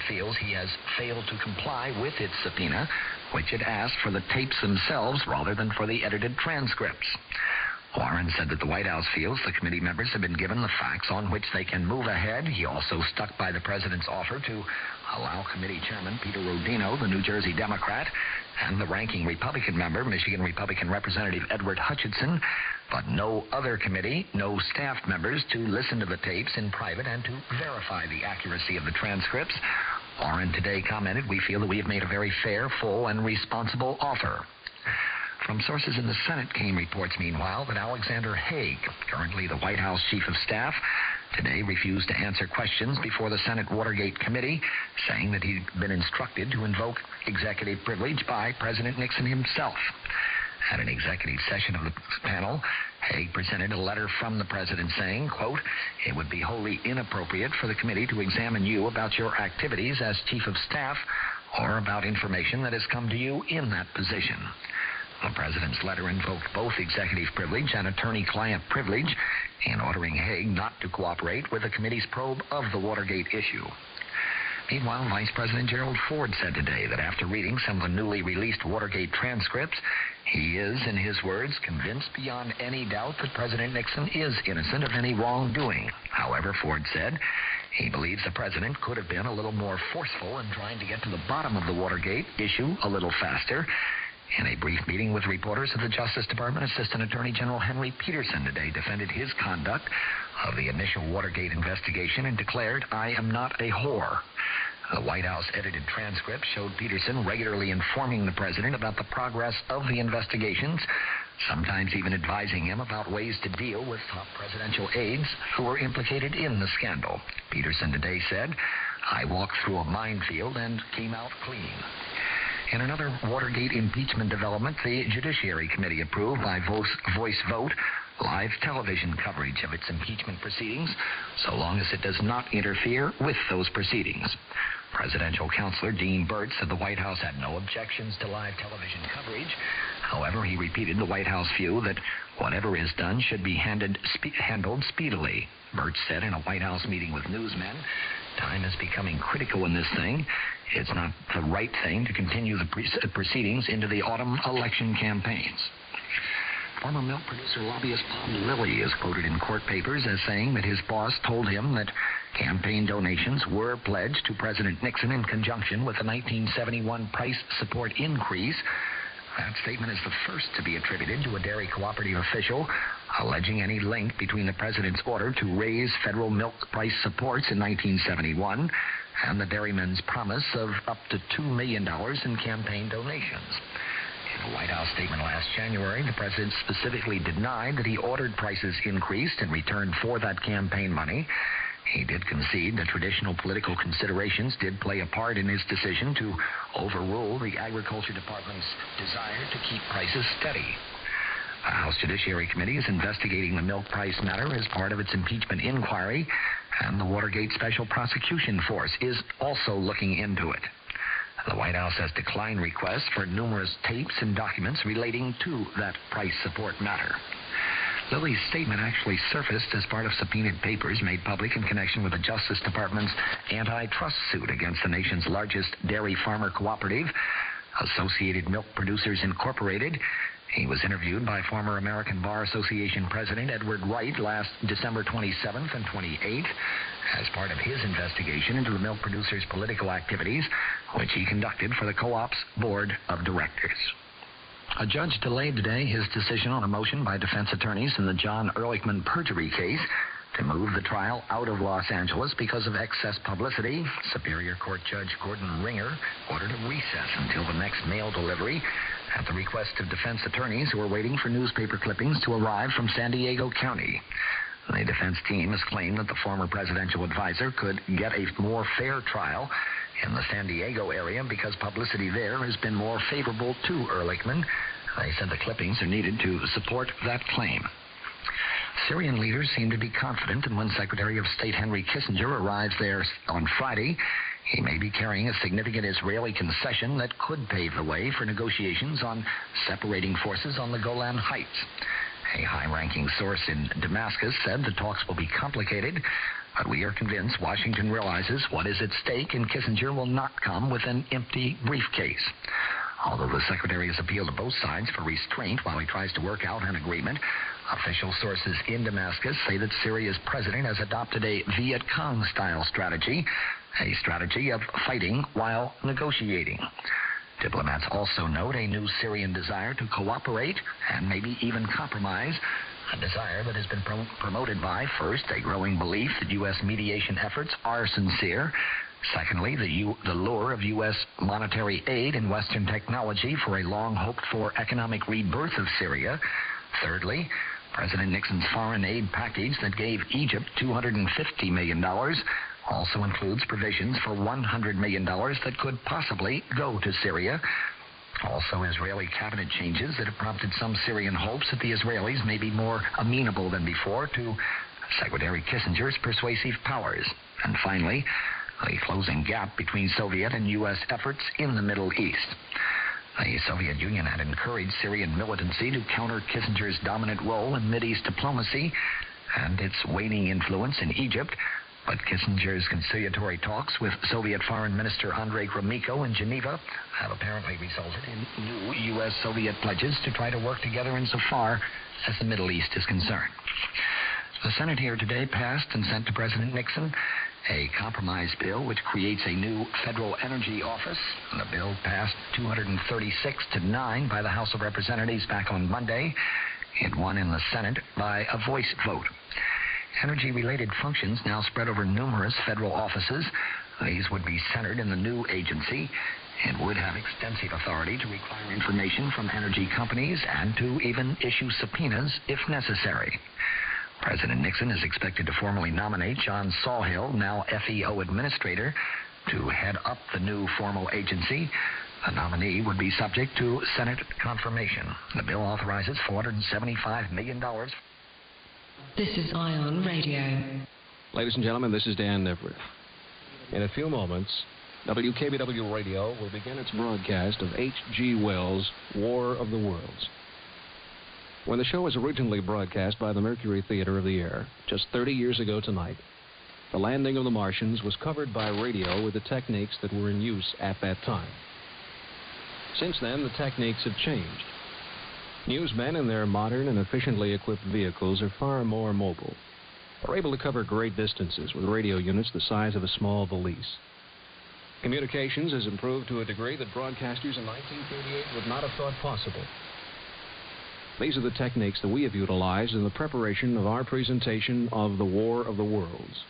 feels he has failed to comply with its subpoena, which it asked for the tapes themselves rather than for the edited transcripts. Warren said that the White House feels the committee members have been given the facts on which they can move ahead. He also stuck by the president's offer to allow committee chairman Peter Rodino, the New Jersey Democrat, and the ranking Republican member, Michigan Republican Representative Edward Hutchinson, but no other committee, no staff members to listen to the tapes in private and to verify the accuracy of the transcripts. Warren today commented, "We feel that we have made a very fair, full, and responsible offer." From sources in the Senate came reports, meanwhile, that Alexander Haig, currently the White House Chief of Staff, today refused to answer questions before the Senate Watergate Committee, saying that he'd been instructed to invoke executive privilege by President Nixon himself. At an executive session of the panel, Haig presented a letter from the president saying, quote, "It would be wholly inappropriate for the committee to examine you about your activities as Chief of Staff or about information that has come to you in that position." The president's letter invoked both executive privilege and attorney-client privilege in ordering Haig not to cooperate with the committee's probe of the Watergate issue. Meanwhile, Vice President Gerald Ford said today that after reading some of the newly released Watergate transcripts, he is, in his words, convinced beyond any doubt that President Nixon is innocent of any wrongdoing. However, Ford said he believes the president could have been a little more forceful in trying to get to the bottom of the Watergate issue a little faster. In a brief meeting with reporters at the Justice Department, Assistant Attorney General Henry Peterson today defended his conduct of the initial Watergate investigation and declared, "I am not a whore." The White House edited transcript showed Peterson regularly informing the president about the progress of the investigations, sometimes even advising him about ways to deal with top presidential aides who were implicated in the scandal. Peterson today said, "I walked through a minefield and came out clean." In another Watergate impeachment development, the Judiciary Committee approved by voice vote live television coverage of its impeachment proceedings, so long as it does not interfere with those proceedings. Presidential counselor Dean Burt said the White House had no objections to live television coverage. However, he repeated the White House view that whatever is done should be handled speedily. Burt said in a White House meeting with newsmen, "Time is becoming critical in this thing. It's not the right thing to continue the proceedings into the autumn election campaigns." Former milk producer lobbyist Bob Lilly is quoted in court papers as saying that his boss told him that campaign donations were pledged to President Nixon in conjunction with the 1971 price support increase. That statement is the first to be attributed to a dairy cooperative official, alleging any link between the president's order to raise federal milk price supports in 1971 and the dairymen's promise of up to $2 million in campaign donations. In a White House statement last January, the president specifically denied that he ordered prices increased in return for that campaign money. He did concede that traditional political considerations did play a part in his decision to overrule the Agriculture Department's desire to keep prices steady. The House Judiciary Committee is investigating the milk price matter as part of its impeachment inquiry, and the Watergate Special Prosecution Force is also looking into it. The White House has declined requests for numerous tapes and documents relating to that price support matter. Lilly's statement actually surfaced as part of subpoenaed papers made public in connection with the Justice Department's antitrust suit against the nation's largest dairy farmer cooperative, Associated Milk Producers Incorporated. He was interviewed by former American Bar Association President Edward Wright last December 27th and 28th as part of his investigation into the milk producers' political activities, which he conducted for the co-op's board of directors. A judge delayed today his decision on a motion by defense attorneys in the John Ehrlichman perjury case to move the trial out of Los Angeles because of excess publicity. Superior Court Judge Gordon Ringer ordered a recess until the next mail delivery at the request of defense attorneys who are waiting for newspaper clippings to arrive from San Diego County. The defense team has claimed that the former presidential advisor could get a more fair trial in the San Diego area because publicity there has been more favorable to Ehrlichman. They said the clippings are needed to support that claim. Syrian leaders seem to be confident that when Secretary of State Henry Kissinger arrives there on Friday, he may be carrying a significant Israeli concession that could pave the way for negotiations on separating forces on the Golan Heights. A high-ranking source in Damascus said the talks will be complicated, But we are convinced Washington realizes what is at stake, and Kissinger will not come with an empty briefcase. Although the Secretary has appealed to both sides for restraint while he tries to work out an agreement, official sources in Damascus say that Syria's president has adopted a Viet Cong-style strategy, a strategy of fighting while negotiating. Diplomats also note a new Syrian desire to cooperate and maybe even compromise, a desire that has been promoted by, first, a growing belief that U.S. mediation efforts are sincere, secondly, the lure of U.S. monetary aid and Western technology for a long-hoped-for economic rebirth of Syria, thirdly, President Nixon's foreign aid package that gave Egypt $250 million also includes provisions for $100 million that could possibly go to Syria. Also, Israeli cabinet changes that have prompted some Syrian hopes that the Israelis may be more amenable than before to Secretary Kissinger's persuasive powers. And finally, the closing gap between Soviet and U.S. efforts in the Middle East. The Soviet Union had encouraged Syrian militancy to counter Kissinger's dominant role in Mideast diplomacy and its waning influence in Egypt, but Kissinger's conciliatory talks with Soviet Foreign Minister Andrei Gromyko in Geneva have apparently resulted in new U.S.-Soviet pledges to try to work together insofar as the Middle East is concerned. The Senate here today passed and sent to President Nixon a compromise bill which creates a new federal energy office. The bill passed 236-9 by the House of Representatives back on Monday. It won in the Senate by a voice vote. Energy-related functions now spread over numerous federal offices. These would be centered in the new agency. It would have extensive authority to require information from energy companies and to even issue subpoenas if necessary. President Nixon is expected to formally nominate John Sawhill, now FEO administrator, to head up the new formal agency. The nominee would be subject to Senate confirmation. The bill authorizes $475 million. This is Ion Radio. Ladies and gentlemen, this is Dan Everett. In a few moments, WKBW Radio will begin its broadcast of H.G. Wells' War of the Worlds. When the show was originally broadcast by the Mercury Theater of the Air, just 30 years ago tonight, the landing of the Martians was covered by radio with the techniques that were in use at that time. Since then, the techniques have changed. Newsmen in their modern and efficiently equipped vehicles are far more mobile. They're able to cover great distances with radio units the size of a small valise. Communications has improved to a degree that broadcasters in 1938 would not have thought possible. These are the techniques that we have utilized in the preparation of our presentation of the War of the Worlds.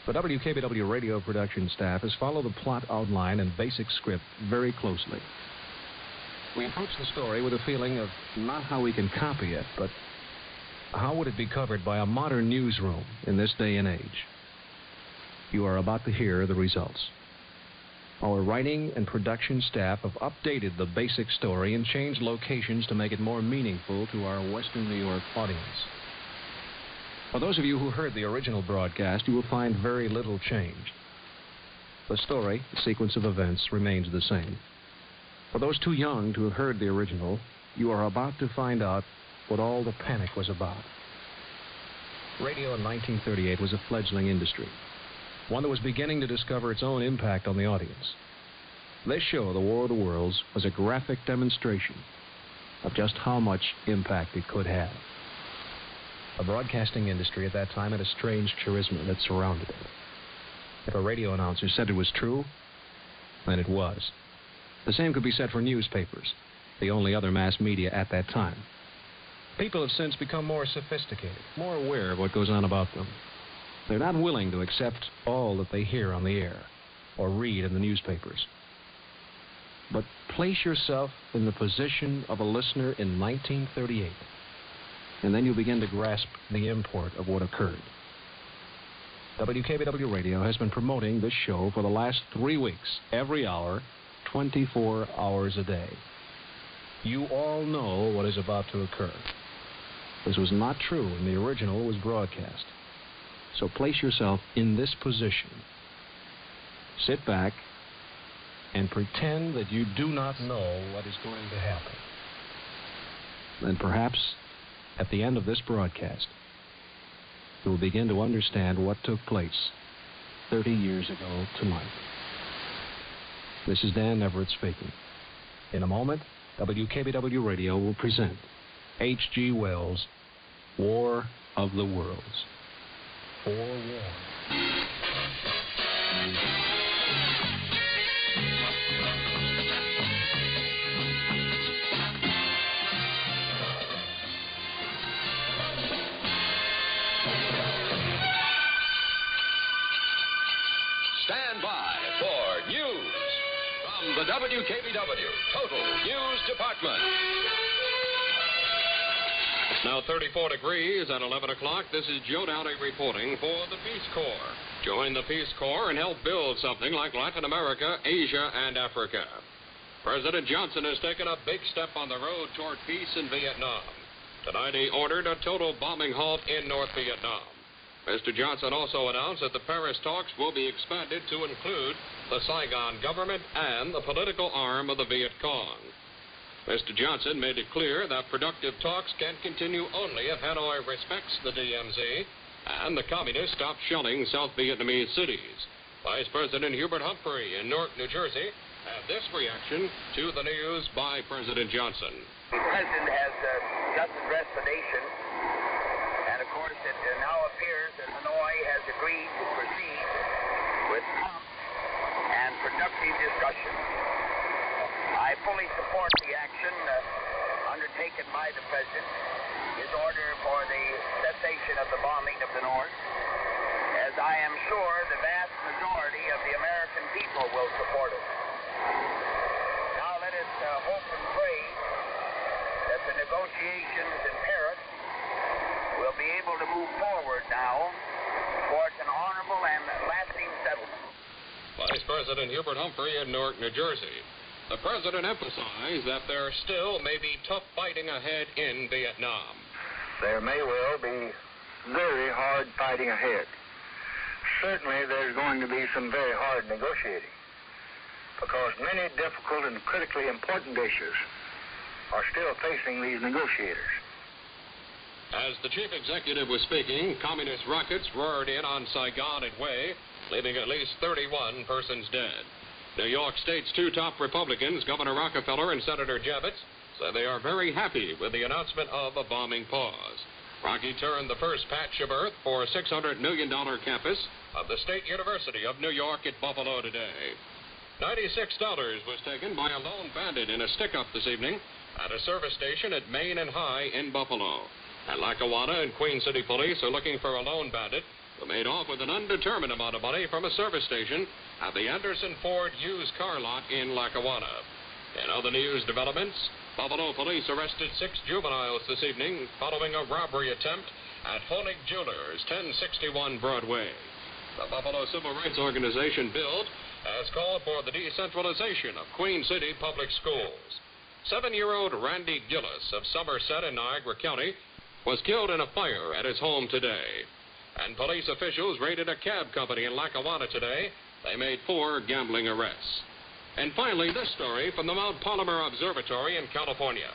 The WKBW radio production staff has followed the plot outline and basic script very closely. We approach the story with a feeling of not how we can copy it, but how would it be covered by a modern newsroom in this day and age? You are about to hear the results. Our writing and production staff have updated the basic story and changed locations to make it more meaningful to our Western New York audience. For those of you who heard the original broadcast, you will find very little changed. The story, the sequence of events, remains the same. For those too young to have heard the original, you are about to find out what all the panic was about. Radio in 1938 was a fledgling industry, one that was beginning to discover its own impact on the audience. This show, The War of the Worlds, was a graphic demonstration of just how much impact it could have. The broadcasting industry at that time had a strange charisma that surrounded it. If a radio announcer said it was true, then it was. The same could be said for newspapers, the only other mass media at that time. People have since become more sophisticated, more aware of what goes on about them. They're not willing to accept all that they hear on the air or read in the newspapers. But place yourself in the position of a listener in 1938, and then you'll begin to grasp the import of what occurred. WKBW Radio has been promoting this show for the last 3 weeks, every hour, 24 hours a day. You all know what is about to occur. This was not true when the original was broadcast. So place yourself in this position. Sit back and pretend that you do not know what is going to happen. Then perhaps at the end of this broadcast, you will begin to understand what took place 30 years ago tonight. This is Dan Everett speaking. In a moment, WKBW Radio will present H.G. Wells' War of the Worlds. For war. Stand by for news from the WKBW Total News Department. It's now 34 degrees at 11 o'clock. This is Joe Downey reporting for the Peace Corps. Join the Peace Corps and help build something like Latin America, Asia, and Africa. President Johnson has taken a big step on the road toward peace in Vietnam. Tonight he ordered a total bombing halt in North Vietnam. Mr. Johnson also announced that the Paris talks will be expanded to include the Saigon government and the political arm of the Viet Cong. Mr. Johnson made it clear that productive talks can continue only if Hanoi respects the DMZ and the communists stop shelling South Vietnamese cities. Vice President Hubert Humphrey in Newark, New Jersey, had this reaction to the news by President Johnson. The President has just addressed the nation. And, of course, it now appears that Hanoi has agreed to proceed with prompt and productive discussions. I fully support the action undertaken by the President, his order for the cessation of the bombing of the North, as I am sure the vast majority of the American people will support it. Now let us hope and pray that the negotiations in Paris will be able to move forward now towards an honorable and lasting settlement. Vice President Hubert Humphrey in Newark, New Jersey. The President emphasized that there still may be tough fighting ahead in Vietnam. There may well be very hard fighting ahead. Certainly there's going to be some very hard negotiating, because many difficult and critically important issues are still facing these negotiators. As the chief executive was speaking, communist rockets roared in on Saigon and Hue, leaving at least 31 persons dead. New York State's two top Republicans, Governor Rockefeller and Senator Javits, said they are very happy with the announcement of a bombing pause. Rocky turned the first patch of earth for a $600 million campus of the State University of New York at Buffalo today. $96 was taken by a lone bandit in a stick-up this evening at a service station at Main and High in Buffalo. And Lackawanna and Queen City Police are looking for a lone bandit who made off with an undetermined amount of money from a service station at the Anderson Ford used car lot in Lackawanna. In other news developments, Buffalo police arrested 6 juveniles this evening following a robbery attempt at Honig Jewelers, 1061 Broadway. The Buffalo Civil Rights Organization BUILD has called for the decentralization of Queen City public schools. 7-year-old Randy Gillis of Somerset in Niagara County was killed in a fire at his home today. And police officials raided a cab company in Lackawanna today. They made 4 gambling arrests. And finally, this story from the Mount Palomar Observatory in California.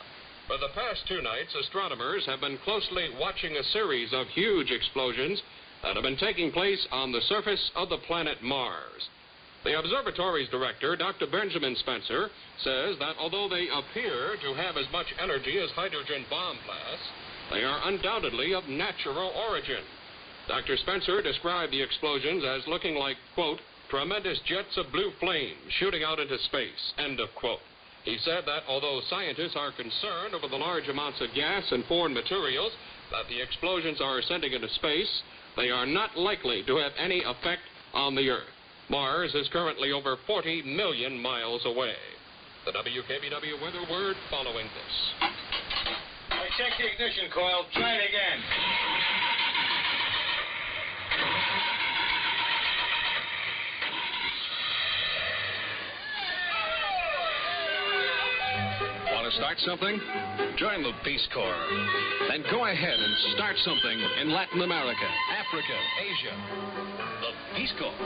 For the past 2 nights, astronomers have been closely watching a series of huge explosions that have been taking place on the surface of the planet Mars. The observatory's director, Dr. Benjamin Spencer, says that although they appear to have as much energy as hydrogen bomb blasts, they are undoubtedly of natural origin. Dr. Spencer described the explosions as looking like, quote, tremendous jets of blue flame shooting out into space, end of quote. He said that although scientists are concerned over the large amounts of gas and foreign materials that the explosions are sending into space, they are not likely to have any effect on the Earth. Mars is currently over 40 million miles away. The WKBW weather word following this. I checked the ignition coil. Try it again. Want to start something? Join the Peace Corps. Then go ahead and start something in Latin America, Africa, Asia. The Peace Corps.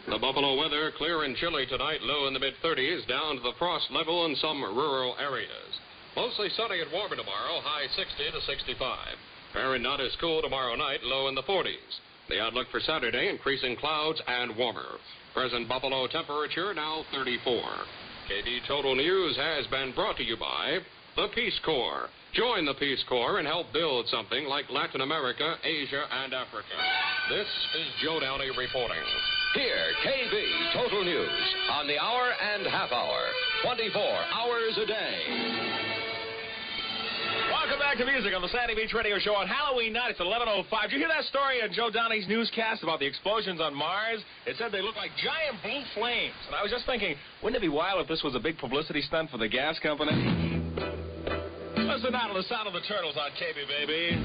The Buffalo weather, clear and chilly tonight, low in the mid-30s, down to the frost level in some rural areas. Mostly sunny and warmer tomorrow, high 60 to 65. Fair and not as cool tomorrow night, low in the 40s. The outlook for Saturday, increasing clouds and warmer. Present Buffalo temperature now 34. KB Total News has been brought to you by the Peace Corps. Join the Peace Corps and help build something like Latin America, Asia, and Africa. This is Joe Downey reporting. Here, KB Total News on the hour and half hour, 24 hours a day. Welcome back to music on the Sandy Beach Radio Show on Halloween night. It's 11:05. Did you hear that story on Joe Downey's newscast about the explosions on Mars? It said they look like giant blue flames. And I was just thinking, wouldn't it be wild if this was a big publicity stunt for the gas company? Listen now to the sound of the Turtles on KB, baby.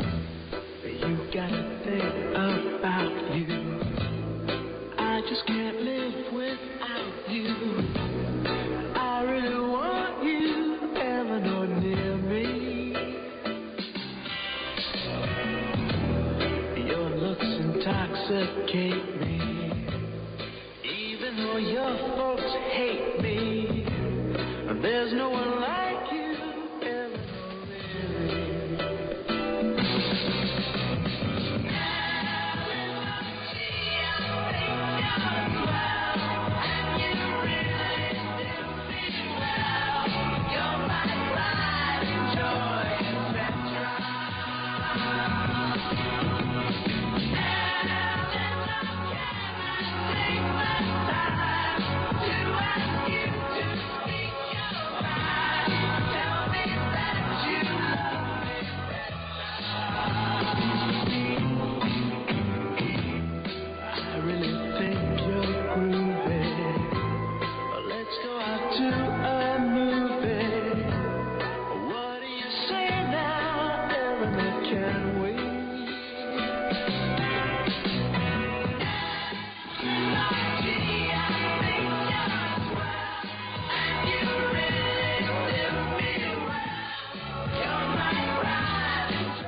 You gotta think about you. I just can't live without you. I really want you ever nor near me. Your looks intoxicate me. Even though your folks hate me, there's no one like you ever nor near me.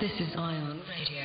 This is Ion Radio.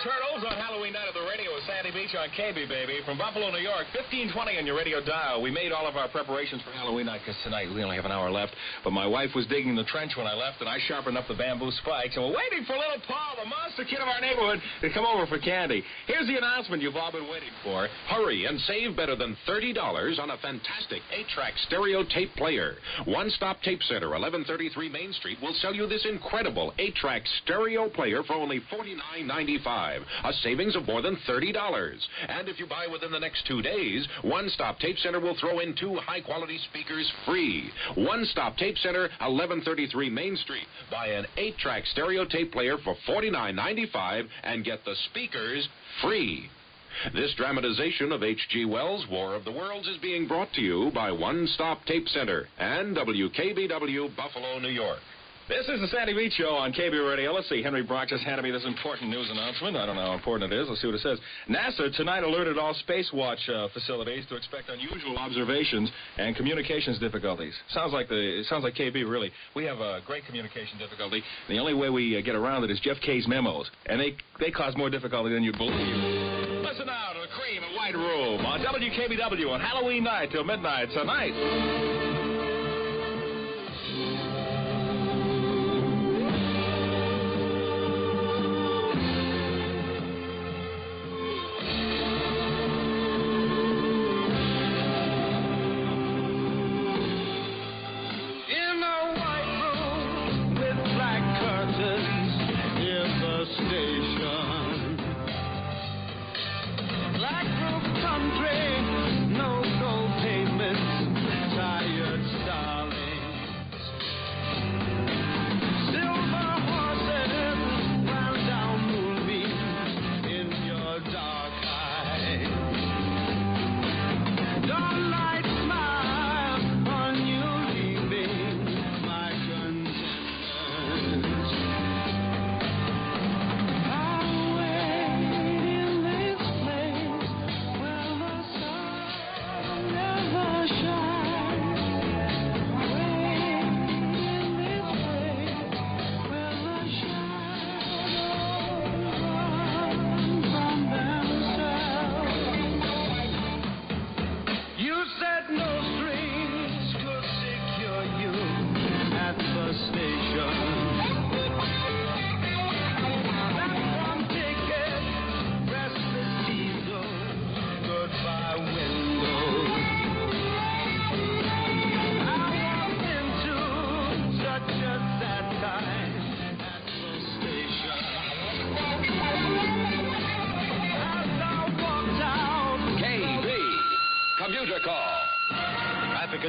Turtles on Halloween night at the radio with Sandy Beach on KB, baby. From Buffalo, New York, 1520 on your radio dial. We made all of our preparations for Halloween night because tonight we only have an hour left. But my wife was digging the trench when I left, and I sharpened up the bamboo spikes. And we're waiting for little Paul, the monster kid of our neighborhood, to come over for candy. Here's the announcement you've all been waiting for. Hurry and save better than $30 on a fantastic 8-track stereo tape player. One Stop Tape Center, 1133 Main Street, will sell you this incredible 8-track stereo player for only $49.95, a savings of more than $30. And if you buy within the next 2 days, One Stop Tape Center will throw in 2 high-quality speakers free. One Stop Tape Center, 1133 Main Street. Buy an 8-track stereo tape player for $49.95 and get the speakers free. This dramatization of H.G. Wells' War of the Worlds is being brought to you by One Stop Tape Center and WKBW Buffalo, New York. This is the Sandy Beach Show on KB Radio. Let's see, Henry Brock just handed me this important news announcement. I don't know how important it is. Let's see what it says. NASA tonight alerted all Space Watch facilities to expect unusual observations and communications difficulties. Sounds like KB, really. We have a great communication difficulty. The only way we get around it is Jeff K's memos, and they cause more difficulty than you'd believe. Listen now to the Cream and White Room on WKBW on Halloween night till midnight tonight. Black roof country, no gold pavements, tired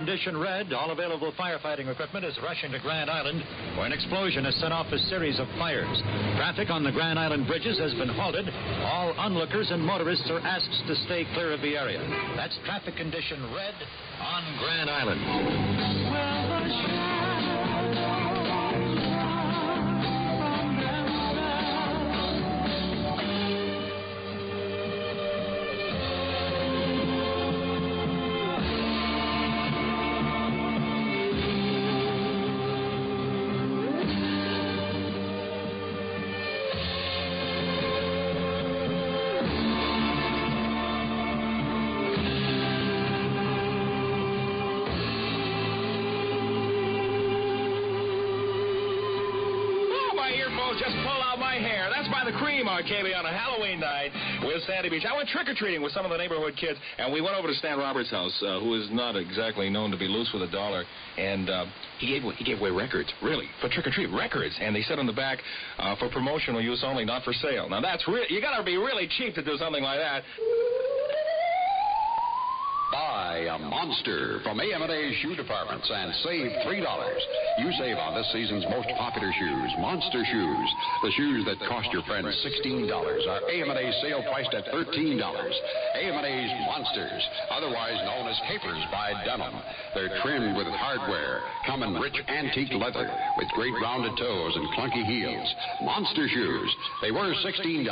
condition red. All available firefighting equipment is rushing to Grand Island, where an explosion has set off a series of fires. Traffic on the Grand Island bridges has been halted. All onlookers and motorists are asked to stay clear of the area. That's traffic condition red on Grand Island. KB on a Halloween night with Sandy Beach. I went trick-or-treating with some of the neighborhood kids, and we went over to Stan Roberts' house, who is not exactly known to be loose with a dollar, and he gave away records, really, for trick-or-treat records, and they said on the back, for promotional use only, not for sale. Now, that's you got to be really cheap to do something like that. Buy a Monster from AM&A Shoe Departments and save $3. You save on this season's most popular shoes, Monster shoes. The shoes that cost your friends $16 are AM&A sale priced at $13. AM&A's Monsters, otherwise known as Capers by Denim. They're trimmed with hardware, come in rich antique leather with great rounded toes and clunky heels. Monster shoes. They were $16.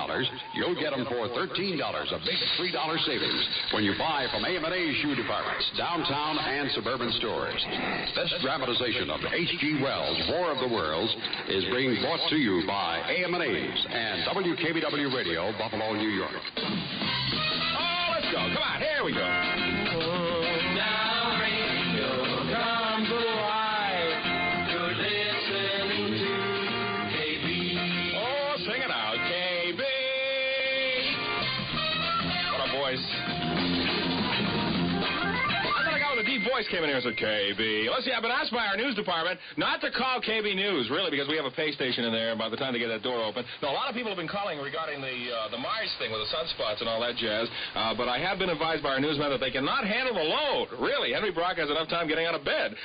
You'll get them for $13, a big $3 savings when you buy from AM&A Shoe Departments, downtown and suburban stores. This dramatization of H.G. Wells' War of the Worlds is being brought to you by AM&A's and WKBW Radio, Buffalo, New York. Oh, let's go. Come on, here we go. Now radio comes alive. You're listening to KB. Oh, sing it out, KB. What a voice. A deep voice came in here and said, KB. Let's see, I've been asked by our news department not to call KB News, really, because we have a pay station in there by the time they get that door open. No, a lot of people have been calling regarding the Mars thing with the sunspots and all that jazz, but I have been advised by our newsmen that they cannot handle the load. Really, Henry Brock has enough time getting out of bed.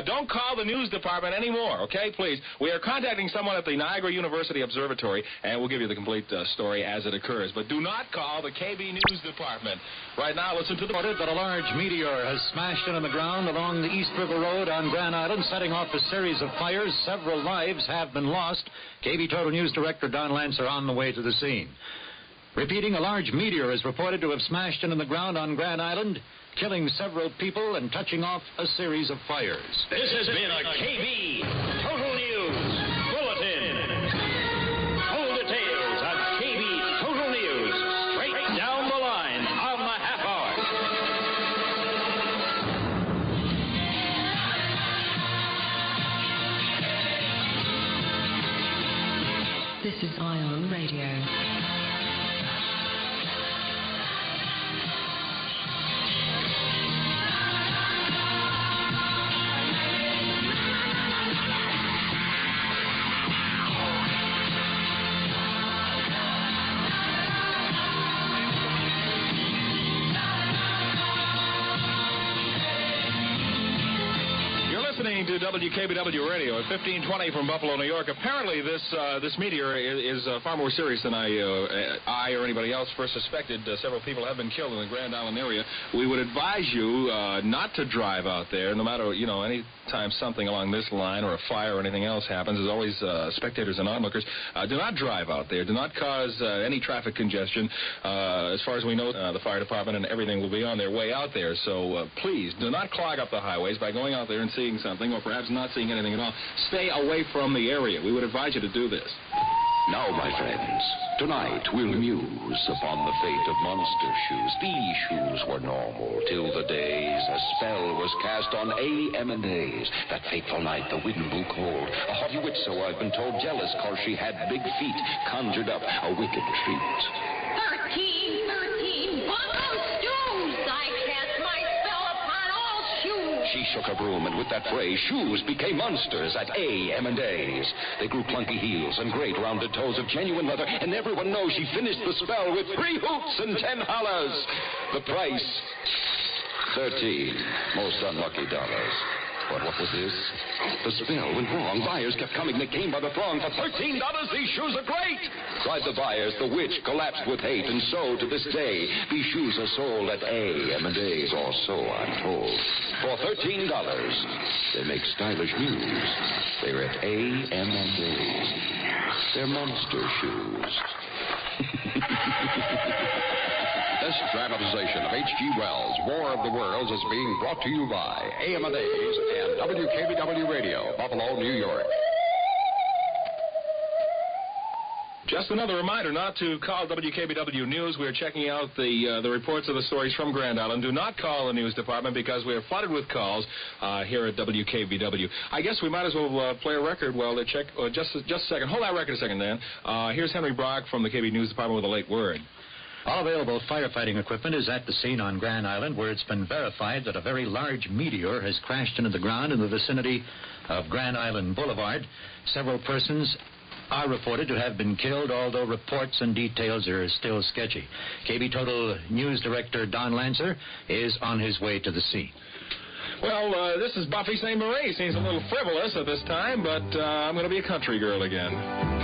Don't call the news department anymore, okay, please. We are contacting someone at the Niagara University Observatory, and we'll give you the complete story as it occurs. But do not call the KB News department. Right now, listen to the... that a large meteor has smashed in on the ground along the East River Road on Grand Island, setting off a series of fires. Several lives have been lost. KB Total News Director Don Lancer on the way to the scene. Repeating, a large meteor is reported to have smashed into the ground on Grand Island, killing several people and touching off a series of fires. This has been a KB Total News Bulletin. Full details of KB Total News straight down the line on the half hour. This is Ion Radio. To WKBW Radio at 1520 from Buffalo, New York. Apparently, this meteor is far more serious than I or anybody else first suspected. Several people have been killed in the Grand Island area. We would advise you not to drive out there, no matter, any time something along this line or a fire or anything else happens. There's always spectators and onlookers. Do not drive out there. Do not cause any traffic congestion. As far as we know, the fire department and everything will be on their way out there. So please, do not clog up the highways by going out there and seeing something, or perhaps not seeing anything at all. Stay away from the area. We would advise you to do this. Now, my friends, tonight we'll muse upon the fate of monster shoes. These shoes were normal till the days a spell was cast on AM&A's. That fateful night the wind blew cold. A haughty witch, so I've been told, jealous cause she had big feet, conjured up a wicked treat. 13 bungle shoes! I cast my spell upon all shoes! She shook her broom, and with that fray, shoes became monsters at AM&A's. They grew clunky heels and great rounded toes of genuine leather, and everyone knows she finished the spell with 3 hoots and 10 hollers. The price... 13. Most unlucky dollars. But what was this? The spell went wrong. Buyers kept coming. They came by the throng. For $13, these shoes are great. Cried the buyers. The witch collapsed with hate. And so, to this day, these shoes are sold at A&A's, or so I'm told. For $13, they make stylish news. They're at A&A's. They're monster shoes. This dramatization of H.G. Wells' War of the Worlds is being brought to you by AM&A's and WKBW Radio, Buffalo, New York. Just another reminder not to call WKBW News. We're checking out the reports of the stories from Grand Island. Do not call the news department because we're flooded with calls here at WKBW. I guess we might as well play a record while they check. Just a second. Hold that record a second, Dan. Here's Henry Brock from the KB News Department with a late word. All available firefighting equipment is at the scene on Grand Island, where it's been verified that a very large meteor has crashed into the ground in the vicinity of Grand Island Boulevard. Several persons are reported to have been killed, although reports and details are still sketchy. KB Total News Director Don Lancer is on his way to the scene. Well, this is Buffy St. Marie. Seems a little frivolous at this time, but I'm going to be a country girl again.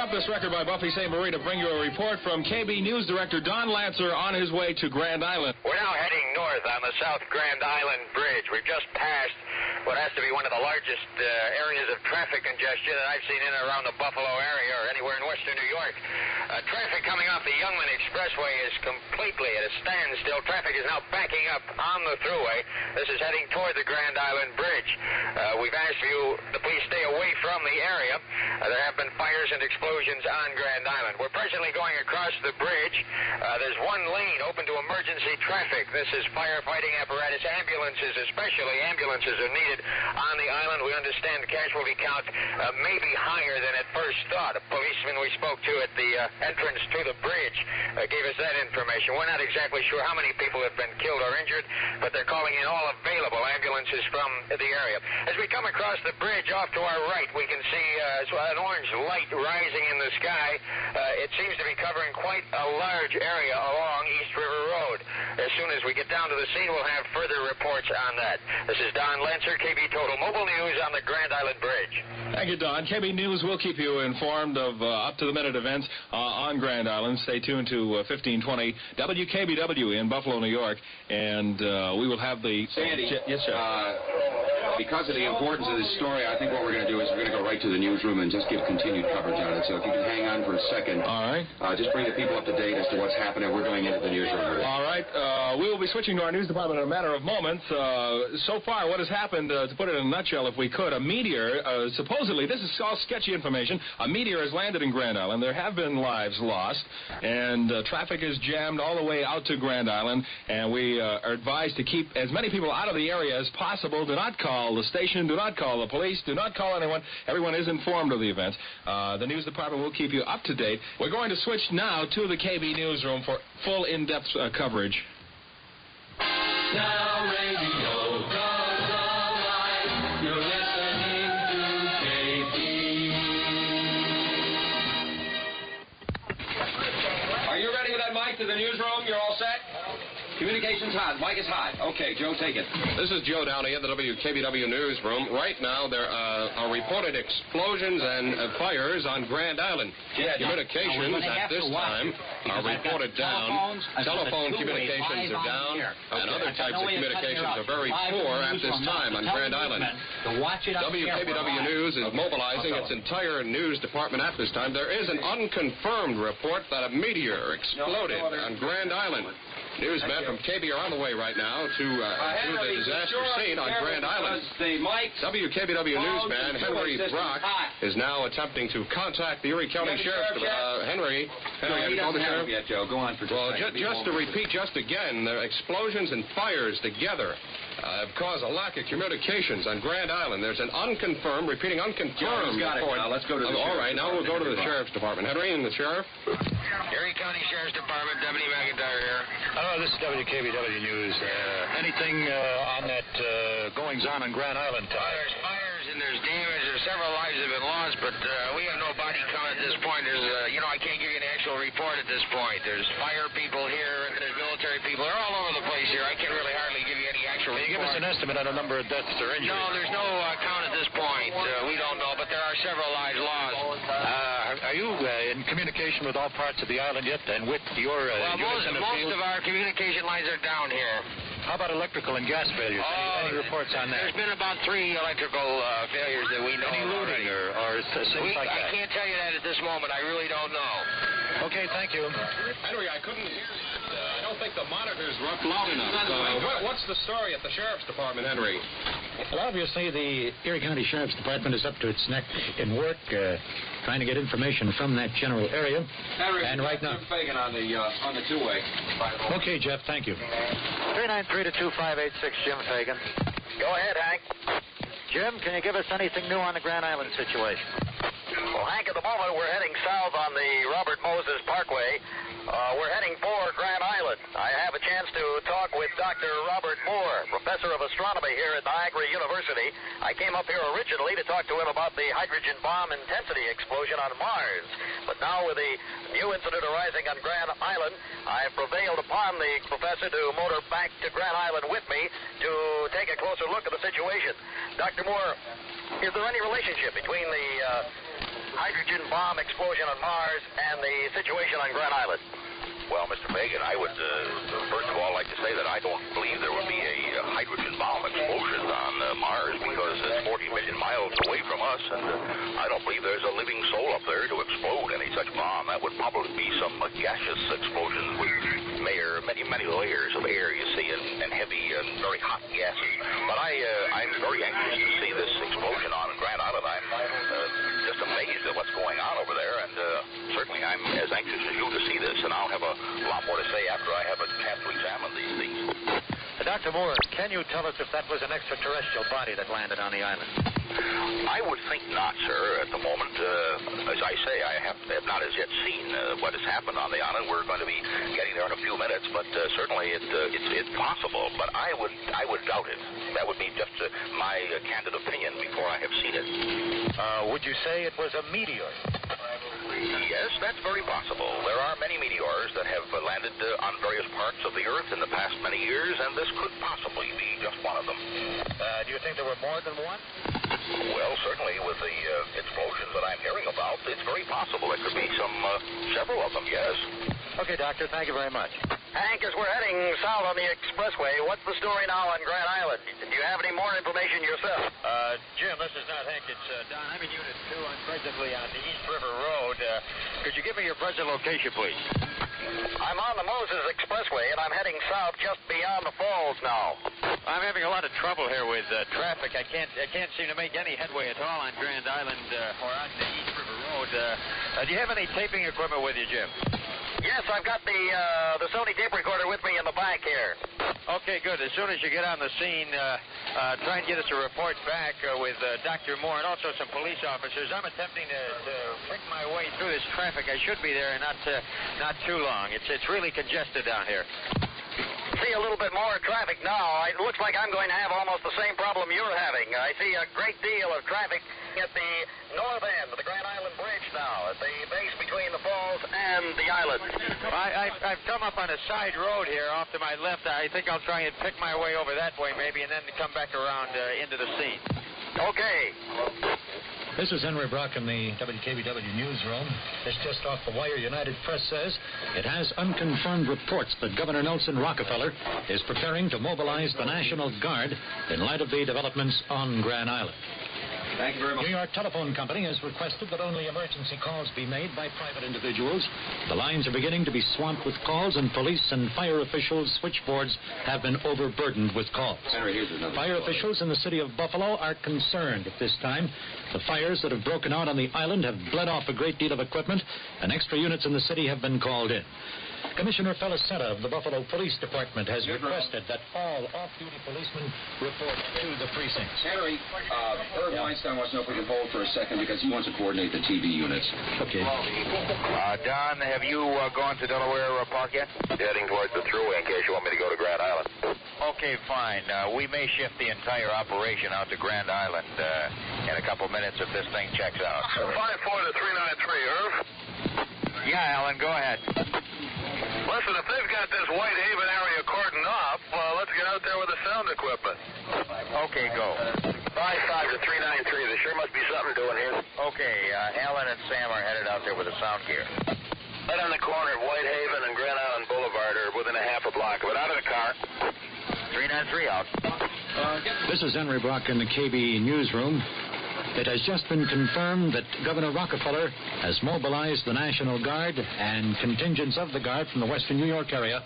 This record by Buffy St. Marie to bring you a report from KB News Director Don Lancer on his way to Grand Island. We're now heading north on the South Grand Island Bridge. We've just passed what has to be one of the largest areas of traffic congestion that I've seen in and around the Buffalo area or anywhere in western New York. Traffic coming off the Youngman Expressway is completely at a standstill. Traffic is now backing up on the thruway. This is heading toward the Grand Island Bridge. We've asked you to please stay away from the area. There have been fires and explosions on Grand Island. We're presently going across the bridge. There's one lane open to emergency traffic. This is firefighting apparatus. Ambulances, especially ambulances, are needed on the island. We understand the casualty count may be higher than at first thought. A policeman we spoke to at the entrance to the bridge gave us that information. We're not exactly sure how many people have been killed or injured, but they're calling in all available ambulances from the area. As we come across the bridge off to our right, we can see an orange light rising in the sky. It seems to be covering quite a large area along East River Road. As soon as we get down to the scene, we'll have further reports on that. This is Don Lancer, KB Total Mobile News on the Grand Island Bridge. Thank you, Don. KB News will keep you informed of up-to-the-minute events on Grand Island. Stay tuned to 1520 WKBW in Buffalo, New York, and we will have the... Sandy. Yes, sir. Because of the importance of this story, I think what we're going to do is we're going to go right to the newsroom and just give continued coverage on it. So if you can hang on for a second. All right. Just bring the people up to date as to what's happening. We're going into the newsroom. All right. We will be switching to our news department in a matter of moments. So far, what has happened, to put it in a nutshell, if we could, a meteor, supposedly, this is all sketchy information, a meteor has landed in Grand Island. There have been lives lost, and traffic is jammed all the way out to Grand Island, and we are advised to keep as many people out of the area as possible. Do not call the station, do not call the police, do not call anyone. Everyone is informed of the events. The news department will keep you up to date. We're going to switch now to the KB newsroom for full in-depth coverage. Now radio goes all right. You're listening to KB. Are you ready with that mic to the newsroom? You're all set? Communications hot. Mic is hot. Okay, Joe, take it. This is Joe Downey in the WKBW newsroom. Right now, there are reported explosions and fires on Grand Island. Communications at this time are reported down. Telephone communications are down, and other types of communications are very poor at this time on Grand Island. WKBW News is mobilizing its entire news department at this time. There is an unconfirmed report that a meteor exploded on Grand Island. Newsmen from KB are on the way right now to the disaster scene on Grand Island. WKBW newsman Henry Brock is now attempting to contact the Erie County Sheriff's Department. Henry, have you called the sheriff? Yet, Joe. Go on for just to repeat again, the explosions and fires together have caused a lack of communications on Grand Island. There's an unconfirmed Joe's got report. It. Let's go to the All right, now we'll go to the Sheriff's Department. Henry and the Sheriff. Erie County Sheriff's Department, Deputy McIntyre here. Hello, this is WKBW News. Anything on that goings-on Grand Island? There's fires and there's damage. There's several lives have been lost, but we have no body count at this point. There's, I can't give you an actual report at this point. There's fire people here, and there's military people. They're all over the place here. I can't really hardly give you any actual report. Can you give us an estimate on the number of deaths or injuries? No, there's no count at this point. We don't know, but there are several lives lost. Are you in communication with all parts of the island yet, and with your most of our communication lines are down here. How about electrical and gas failures? Any reports on that? There's been about 3 electrical failures that we know. Any looting or things like that? I can't tell you that at this moment. I really don't know. Okay, thank you. Henry, I couldn't hear you. I don't think the monitors were up loud enough. What's the story at the Sheriff's Department, Henry? Well, obviously, the Erie County Sheriff's Department is up to its neck in work, trying to get information from that general area. Henry, and right now, Jim Fagan on the two-way. Okay, Jeff, thank you. 393-2586, Jim Fagan. Go ahead, Hank. Jim, can you give us anything new on the Grand Island situation? Well, Hank, at the moment we're heading south on the Robert Moses Parkway. We're heading for Grand Island. I have a chance to talk with Dr. Robert Moore, professor of astronomy here at Niagara University. I came up here originally to talk to him about the hydrogen bomb intensity explosion on Mars. But now with the new incident arising on Grand Island, I've prevailed upon the professor to motor back to Grand Island with me to take a closer look at the situation. Dr. Moore, is there any relationship between the hydrogen bomb explosion on Mars and the situation on Grand Island? Well, Mr. Fagan, I would first of all like to say that I don't believe there would be a hydrogen bomb explosion on Mars because it's 40 million miles away from us, and I don't believe there's a living soul up there to explode any such bomb. That would probably be some gaseous explosions with many layers of air, you see, and heavy and very hot gases. But I'm very anxious to see this explosion on Grand Island. I'm just amazed at what's going on over there, and certainly I'm as anxious as you to see this, and I'll have a lot more to say after I have a chance to examine these things. Dr. Moore, can you tell us if that was an extraterrestrial body that landed on the island? I would think not, sir, at the moment. As I say, I have not as yet seen what has happened on the island. We're going to be getting there in a few minutes, but certainly it's possible. But I would doubt it. That would be just my candid opinion before I have seen it. Would you say it was a meteor? Yes, that's very possible. There are many meteors that have landed on various parts of the Earth in the past many years, and this could possibly be just one of them. Do you think there were more than one? Well, certainly with the explosions that I'm hearing about, it's very possible there could be several of them, yes. Okay, Doctor, thank you very much. Hank, as we're heading south on the expressway, what's the story now on Grand Island? Do you have any more information yourself? Jim, this is not Hank. It's Don. I'm in Unit 2. I'm presently on the East River Road. Could you give me your present location, please? I'm on the Moses Expressway, and I'm heading south just beyond the falls now. I'm having a lot of trouble here with traffic. I can't seem to make any headway at all on Grand Island or on the East River Road. Do you have any taping equipment with you, Jim? Yes, I've got the Sony tape recorder with me in the back here. Okay, good. As soon as you get on the scene, try and get us a report back with Dr. Moore and also some police officers. I'm attempting to pick my way through this traffic. I should be there in not too long. It's really congested down here. See a little bit more traffic now. It looks like I'm going to have almost the same problem you're having. I see a great deal of traffic at the north end of the Grand Island Bridge now, at the base between the falls and the island. I've come up on a side road here off to my left. I think I'll try and pick my way over that way maybe and then come back around into the scene. Okay. This is Henry Brock in the WKBW newsroom. It's just off the wire. United Press says it has unconfirmed reports that Governor Nelson Rockefeller is preparing to mobilize the National Guard in light of the developments on Grand Island. Thank you very much. New York Telephone Company has requested that only emergency calls be made by private individuals. The lines are beginning to be swamped with calls, and police and fire officials' switchboards have been overburdened with calls. Fire officials in the city of Buffalo are concerned at this time. The fires that have broken out on the island have bled off a great deal of equipment, and extra units in the city have been called in. Commissioner Felicetta of the Buffalo Police Department has requested that all off-duty policemen report to the precincts. Henry, Irv Weinstein wants to know if we can hold for a second because he wants to coordinate the TV units. Okay. Don, have you gone to Delaware Park yet? Heading towards the thruway in case you want me to go to Grand Island. Okay, fine. We may shift the entire operation out to Grand Island in a couple minutes if this thing checks out. 5-4 to 393, Irv. Yeah, Alan, go ahead. Listen, if they've got this Whitehaven area cordoned off, let's get out there with the sound equipment. Okay, go. 5-5 to 393. There sure must be something doing here. Okay, Alan and Sam are headed out there with the sound gear. Right on the corner of Whitehaven and Grand Island Boulevard, or within a half a block of it. Out of the car. 393 out. This is Henry Brock in the KB newsroom. It has just been confirmed that Governor Rockefeller has mobilized the National Guard, and contingents of the Guard from the western New York area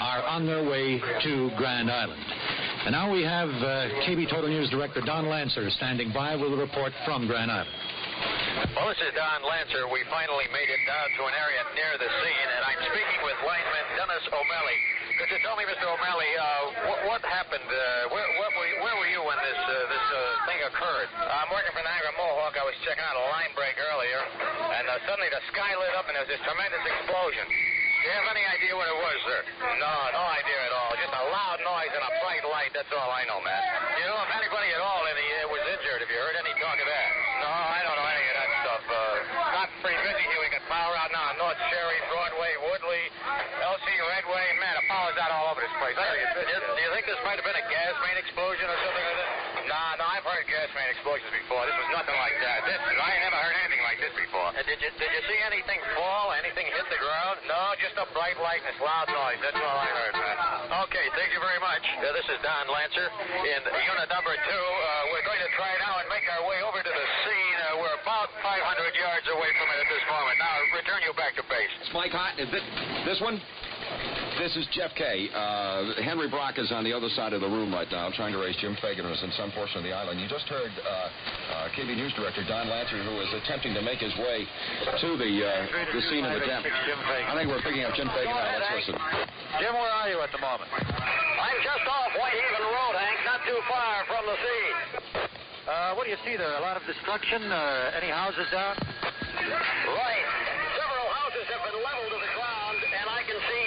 are on their way to Grand Island. And now we have KB Total News Director Don Lancer standing by with a report from Grand Island. Well, this is Don Lancer. We finally made it down to an area near the scene, and I'm speaking with lineman Dennis O'Malley. Could you tell me, Mr. O'Malley, what happened? Where were you when this thing occurred? I'm working for Niagara Mohawk. I was checking out a line break earlier, and suddenly the sky lit up, and there was this tremendous explosion. Do you have any idea what it was, sir? No idea at all. Just a loud noise and a bright light. That's all I know, man. You know if anybody at all in the air was injured? Have you heard any talk of that? No, I don't know any of that stuff. Not pretty busy here. We got power out now on North Cherry, Broadway, Woodley, LC Redway. Man, the power's out all over this place. Do you think this might have been a gas main explosion or something like that? No, I've heard gas main explosions before. This was nothing like that. I ain't never heard anything like this before. Did you see anything fall? Anything hit the ground? No, just a bright light and this loud noise. That's all I heard, man. Okay, thank you very much. This is Don Lancer in unit number 2. We're going to try now and make our way over to the scene. We're about 500 yards away from it at this moment. Now, return you back to base. It's Mike Hott. Is this one? This is Jeff Kay. Henry Brock is on the other side of the room right now, trying to raise Jim Fagan, who's in some portion of the island. You just heard KB News Director Don Lancer, who is attempting to make his way to the scene of the dam. I think we're picking up Jim Fagan now. Let's listen. Jim, where are you at the moment? I'm just off Whitehaven Road, Hank, not too far from the scene. What do you see there? A lot of destruction? Any houses down? Right. Several houses have been leveled to the ground, and I can see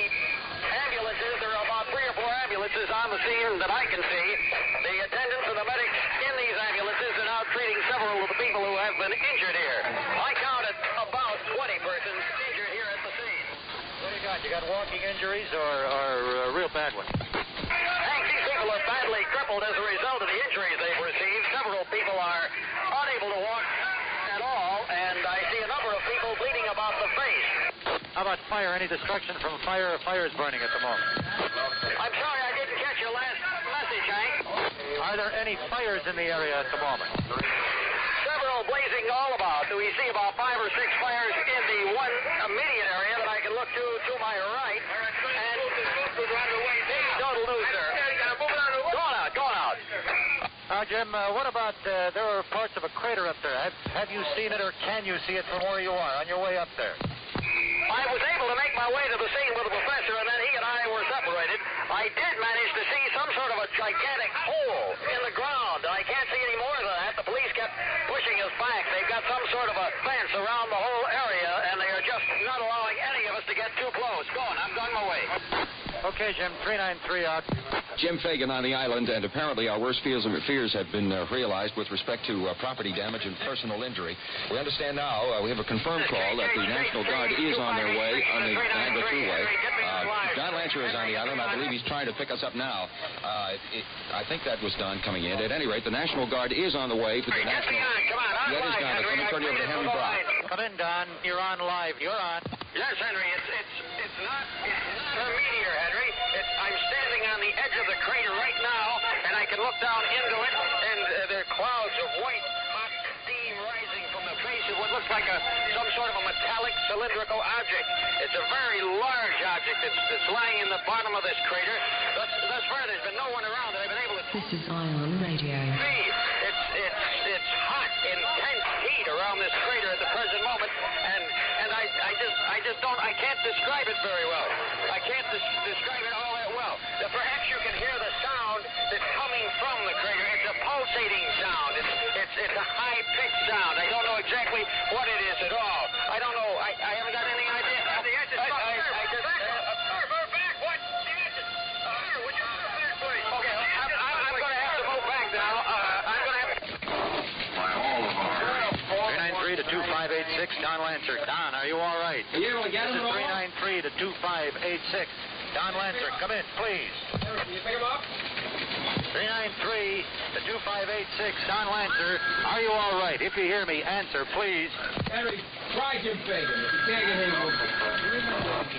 ambulances. There are about 3 or 4 ambulances on the scene that I can see. The attendants and the medics in these ambulances are now treating several of the people who have been injured here. I counted about 20 persons injured here at the scene. What do you got? You got walking injuries or real bad ones? Hank, these people are badly crippled as a result of the injuries they've received. Several people are unable to walk at all, and I see a number of people bleeding about the face. How about fire? Any destruction from fire? Fire's burning at the moment. I'm sorry I didn't catch your last message, Hank. Are there any fires in the area at the moment? Several blazing all about. We see about 5 or 6 fires in the one immediate area that I can look to my right. And total news, sir. Going out. Now, Jim, what about, there are parts of a crater up there. Have you seen it, or can you see it from where you are on your way up there? I was able to make my way to the scene with the professor, and then he and I were separated. I did manage to see some sort of a gigantic hole in the ground. I can't see any more than that. The police kept pushing us back. They've got some sort of a fence around the whole area, and they are just not allowing any of us to get too close. Go on, I'm on my way. Okay, Jim, 393 out. Jim Fagan on the island, and apparently our worst fears have been realized with respect to property damage and personal injury. We understand now, we have a confirmed call that the National Guard is on their way on the Niagara Thruway. Don Lancer is on the island. I believe he's trying to pick us up now. I think that was Don coming in. At any rate, the National Guard is on the way to the National... That is Don. Let me turn you over to Henry Brock. Come in, Don. You're on live. You're on. Yes, Henry. It's not a meteor, Henry. I'm standing on the edge of the crater right now, and I can look down into it, and there are clouds of white, hot piece of what looks like some sort of a metallic cylindrical object. It's a very large object that's lying in the bottom of this crater. Thus far, there's been no one around that I've been able to... This is Ion Radio. See, it's hot, intense heat around this crater at the present moment, and I just don't... I can't describe it very well. I can't describe it all that well. Perhaps you can hear the sound that's coming from the crater. It's a pulsating sound. It's a high-pitched sound. I don't know exactly what it is at all. I don't know. I haven't got any idea. The edge is move back. What? The edge is... Sir, would you move back, please? Okay, I'm going to have to move back now. I'm going to have to... 393 to 2586, Don Lancer. Don, are you all right? Are you able to get him? This is 393 to 2586. Don Lancer, come in, please. Can you pick him up? 393 to 2586, Don Lancer. Are you all right? If you hear me, answer, please. Henry, try Jim Fagan. If you can't get him,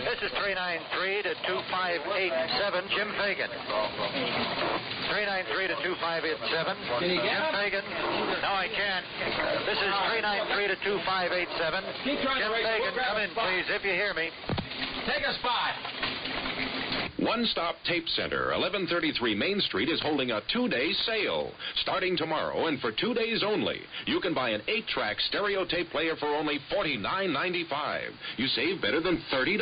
this is 393 to 2587, Jim Fagan. 393 to 2587. Can you get Jim him? Fagan. No, I can't. This is 393 to 2587. Keep trying Jim to Fagan, come in, please, if you hear me. Take a spot. One Stop Tape Center, 1133 Main Street, is holding a 2-day sale. Starting tomorrow and for 2 days only, you can buy an 8-track stereo tape player for only $49.95. You save better than $30.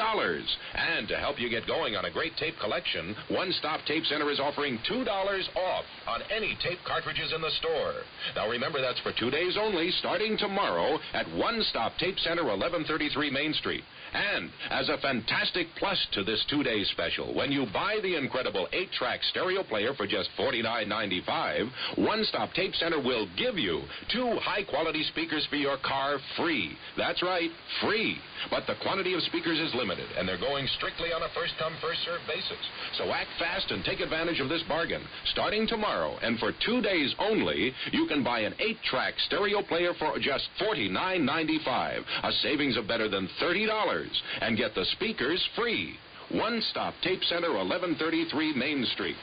And to help you get going on a great tape collection, One Stop Tape Center is offering $2 off on any tape cartridges in the store. Now remember, that's for 2 days only, starting tomorrow at One Stop Tape Center, 1133 Main Street. And as a fantastic plus to this 2-day special, when you buy the incredible 8-track stereo player for just $49.95, One Stop Tape Center will give you 2 high-quality speakers for your car free. That's right, free. But the quantity of speakers is limited, and they're going strictly on a first-come, first-served basis. So act fast and take advantage of this bargain. Starting tomorrow, and for 2 days only, you can buy an 8-track stereo player for just $49.95, a savings of better than $30, and get the speakers free. One Stop Tape Center, 1133 Main Street.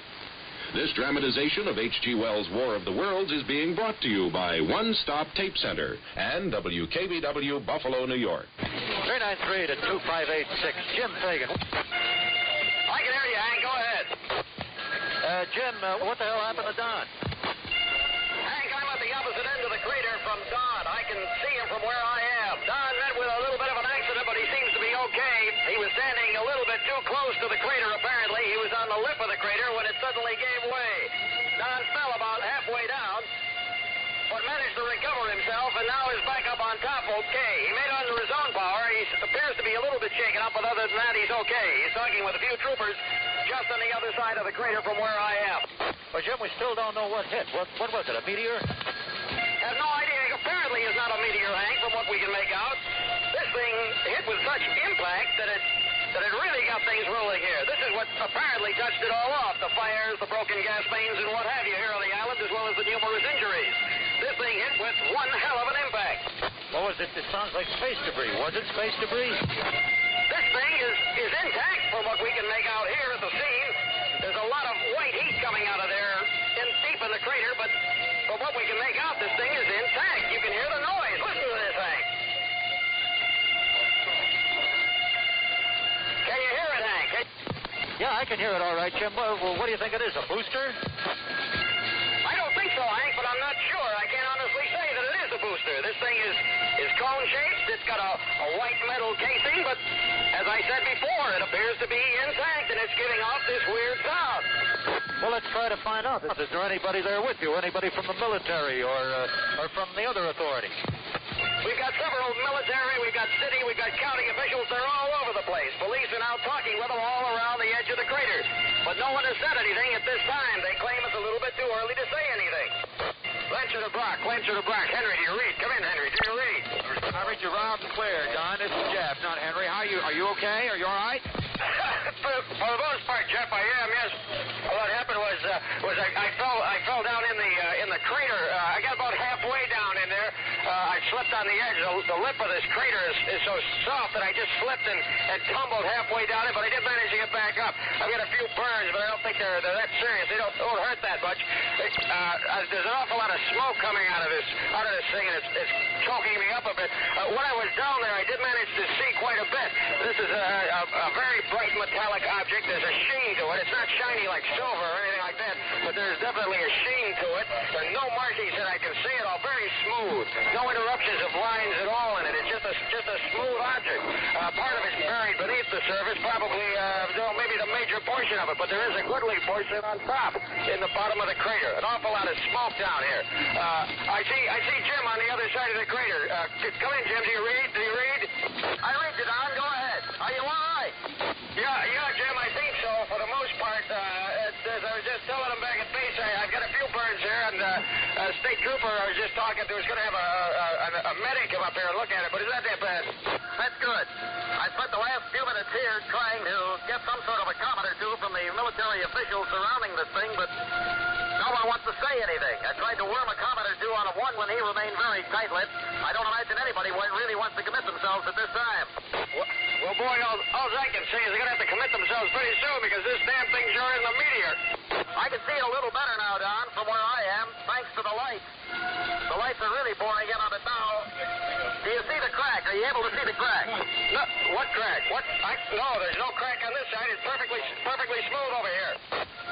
This dramatization of H.G. Wells' War of the Worlds is being brought to you by One Stop Tape Center and WKBW Buffalo, New York. 393 to 2586, Jim Fagan. I can hear you, Hank. Go ahead. Jim, what the hell happened to Don? Hank, I'm at the opposite end of the crater from Don. I can see him from where I am. Don met with a little bit of an accident, but he seems to be okay. He was standing a little bit too close to the crater, apparently. He was on the lip of the crater when it suddenly gave way. Don fell about halfway down, but managed to recover himself, and now is back up on top okay. He made it under his own power. He appears to be a little bit shaken up, but other than that, he's okay. He's talking with a few troopers just on the other side of the crater from where I am. But, Jim, we still don't know what hit. What was it, a meteor? Have no idea. Apparently it's not a meteor, Hank, from what we can make out. This thing hit with such impact that it really got things rolling here. This is what apparently touched it all off. The fires, the broken gas mains, and what have you here on the island, as well as the numerous injuries. This thing hit with one hell of an impact. What was it? It sounds like space debris. Was it space debris? This thing is intact from what we can make out here at the scene. There's a lot of white heat coming out of there deep in the crater, but from what we can make out, this thing is intact. You can hear the noise. Listen to this thing. Can you hear it, Hank? Yeah, I can hear it all right, Jim. Well, what do you think it is, a booster? I don't think so, Hank, but I'm not sure. I can't honestly say that it is a booster. This thing is cone-shaped. It's got a white metal casing, but as I said before, it appears to be intact, and it's giving off this weird sound. Well, let's try to find out. Is there anybody there with you? Anybody from the military or from the other authority? We've got several military, we've got city, we've got county officials. They're all over the place. Police are now talking with them all around the edge of the crater. But no one has said anything at this time. They claim it's a little bit too early to say anything. Lancer to Brock. Henry, do you read? Come in, Henry. Do you read? I read you loud and clear, Don. This is Jeff, not Henry. How are you? Are you okay? Are you all right? For the most part, Jeff, I am. Yes. What happened was I fell down in the crater. I got about halfway down in there. I slipped on the edge. The lip of this crater is so soft that I just slipped and tumbled halfway down it, but I did manage to get back up. I've got a few burns, but I don't think they're that serious. They don't hurt that much. There's an awful lot of smoke coming out of this thing, and it's choking me up a bit. When I was down there, I did manage to see quite a bit. This is a very bright metallic object. There's a sheen to it. It's not shiny like silver or anything like that, but there's definitely a sheen to it. There are no markings that I can see at all. Very smooth. No interruptions of lines at all in it. It's just a smooth object. Part of it's buried beneath the surface, probably maybe the major portion of it, but there is a goodly portion on top in the bottom of the crater. An awful lot of smoke down here. I see Jim on the other side of the crater. Come in, Jim. Do you read? I read you, Don. Go ahead. Are you all right? Yeah, Jim, I think so. For the most part, as I was just telling him back at base, I've got a few burns here, and a state trooper I was just talking to was going to have a medic come up here and look at it, but it's not that bad. That's good. I spent the last few minutes here trying to get some sort of a comment or two from the military officials surrounding this thing, but no one wants to say anything. I tried to worm a comment or two on one when he remained very tight-lipped. I don't imagine anybody really wants to commit themselves at this time. Well, boy, all I can say is they're going to have to commit themselves pretty soon because this damn thing sure isn't a meteor. I can see it a little better now, Don, from where I am, thanks to the lights. The lights are really pouring in on it now. Do you see the crack? Are you able to see the crack? No, what crack? No, there's no crack on this side. It's perfectly smooth over here.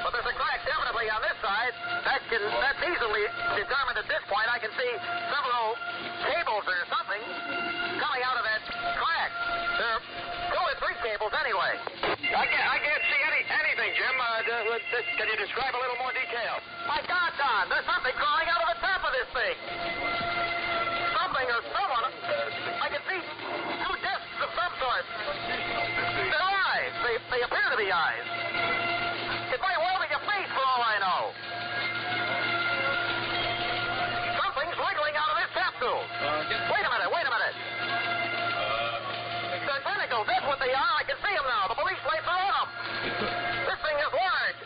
But there's a crack definitely on this side. That's easily determined at this point. I can see several cables or something coming out of that crack. There are 2 or 3 cables anyway. I can't see anything, Jim. Can you describe a little more detail? My God, Don, there's something crawling out of the top of this thing. Something or someone. I can see 2 discs of some sort. They're eyes. They appear to be eyes. It might well be a face for all I know. Something's wiggling out of this capsule. Wait a minute. They're tentacles. That's what they are. I can see them now. The police lights are on them. This thing is large.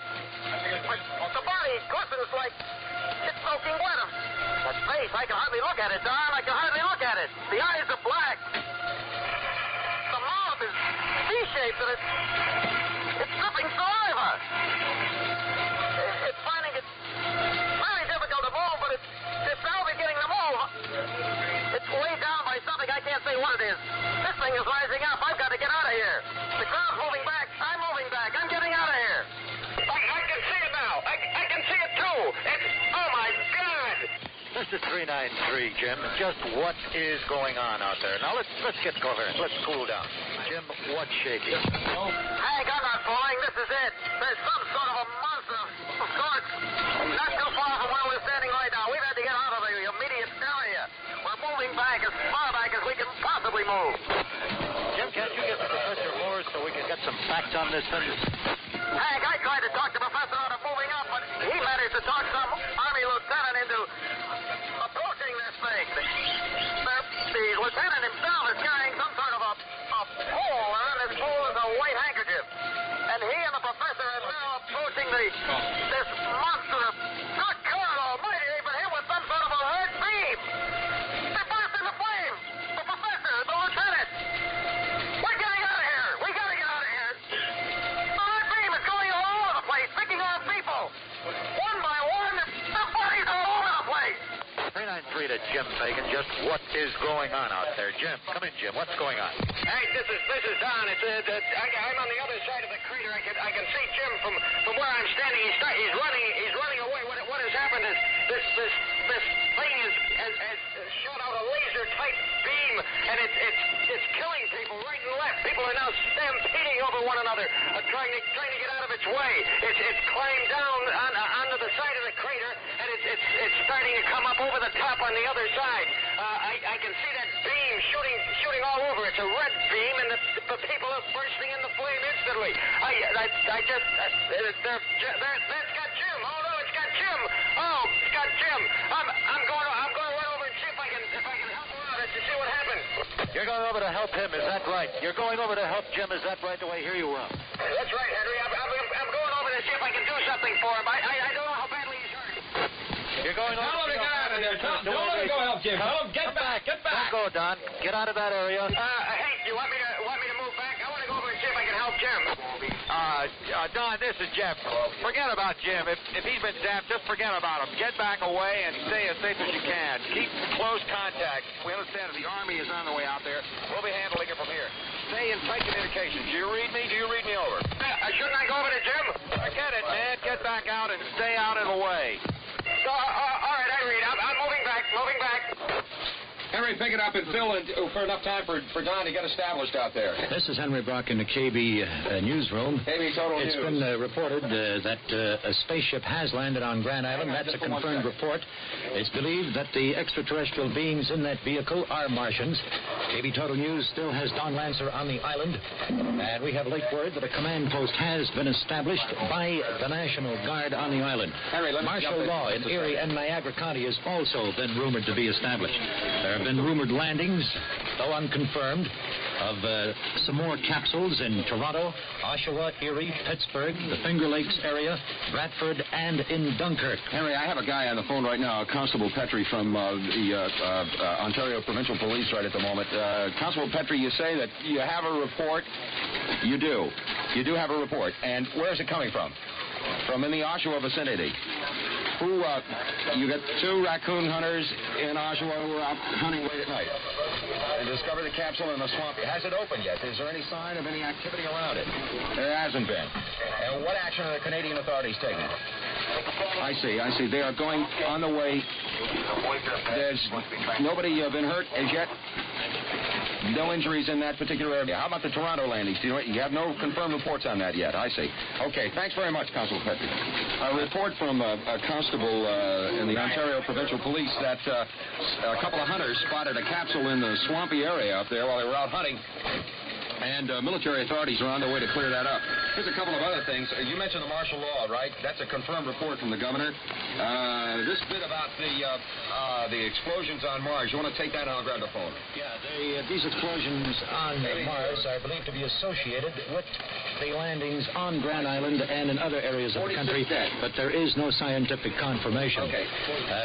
The body glistens like it's soaking wet. That face, I can hardly look at it, Don. I can hardly look at it. The eyes are black. The mouth is C-shaped and it's dripping saliva. It's finding it very difficult to move, but it's now beginning to move. It's weighed down by something. I can't say what it is. This thing is rising up. I've got to get out of here. The crowd's moving back. I'm moving back. I'm getting out of here. I can see it now. I can see it too. Oh my God. This is 393, Jim. Just what is going on out there? Now let's get coherent. Let's cool down. Jim, what's shaking? Hank, I'm not falling. This is it. There's some sort of a monster of sorts. Not too far from where we're standing right now. We've had to get out of the immediate area. We're moving back as far back as we can possibly move. Jim, can't you get to Professor Moore so we can get some facts on this thing? Hank, I tried to talk the professor out of moving up, but he managed to talk some Army lieutenant into approaching this thing. The lieutenant himself is carrying some sort of a pole, and this pole is a white handkerchief. And he and the professor are now approaching this monster of... Good God almighty, they've been hit with some sort of a red beam. They burst into flames. The professor, the lieutenant. We're getting out of here. We got to get out of here. The red beam is going all over the place, picking off people. One by one, the bodies are all over the place. 393 to Jim Fagan. Just what is going on out there? Jim, come in, Jim. What's going on? Hey, this is Don. I'm on the other side of the crater. I can see Jim from where I'm standing. He's running away. What has happened is this thing has shot out a laser-type beam, and it's killing people right and left. People are now stampeding over one another, trying to get out of its way. It's climbed down onto the side of the crater, and it's starting to come up over the top on the other side. I can see that beam shooting all over. It's a red beam, and the people are bursting into flame instantly. That's got Jim. Oh no, it's got Jim. Oh, it's got Jim. I'm going to run over and see if I can help him out to see what happened. You're going over to help him, is that right? You're going over to help Jim, is that right? The way here you are. That's right, Henry. I'm going over to see if I can do something for him. I don't know how badly he's hurt. You're going over. Tell him to get out of there. Don't let him go help Jim. Tell him, get back. Get go, Don. Get out of that area. Hank, you want me to move back? I want to go over and see if I can help Jim. Don, this is Jeff. Forget about Jim. If he's been zapped, just forget about him. Get back away and stay as safe as you can. Keep close contact. We understand that the Army is on the way out there. We'll be handling it from here. Stay in tight communication. Do you read me? Do you read me over? Shouldn't I go over to Jim? Forget it, man. Get back out and stay out of the way. All right, I read. I'm moving back. Henry, pick it up and fill it for enough time for Don to get established out there. This is Henry Brock in the KB newsroom. KB Total It's News. been reported that a spaceship has landed on Grand Island. That's a confirmed report. It's believed that the extraterrestrial beings in that vehicle are Martians. KB Total News still has Don Lancer on the island. And we have late word that a command post has been established by the National Guard on the island. Henry, martial law in Erie and Niagara County has also been rumored to be established. There have been rumored landings, though unconfirmed, of some more capsules in Toronto, Oshawa, Erie, Pittsburgh, the Finger Lakes area, Bradford, and in Dunkirk. Henry, I have a guy on the phone right now, Constable Petrie from the Ontario Provincial Police right at the moment. Constable Petrie, you say that you have a report. You do. You do have a report. And where is it coming from? From in the Oshawa vicinity. You got 2 raccoon hunters in Oshawa who are out hunting late at night. They discovered the capsule in the swamp. Has it opened yet? Is there any sign of any activity around it? There hasn't been. And what action are the Canadian authorities taking? I see. They are going on the way. There's nobody been hurt as yet. No injuries in that particular area. How about the Toronto landings? You have no confirmed reports on that yet. I see. Okay, thanks very much, Constable Petrie. A report from a constable in the Ontario Provincial Police that a couple of hunters spotted a capsule in the swampy area up there while they were out hunting. And military authorities are on their way to clear that up. Here's a couple of other things. You mentioned the martial law, right? That's a confirmed report from the governor. This bit about the explosions on Mars. You want to take that and I'll grab the phone. Yeah, these explosions on Mars are believed to be associated with the landings on Grand Island and in other areas of the country, but there is no scientific confirmation. Okay.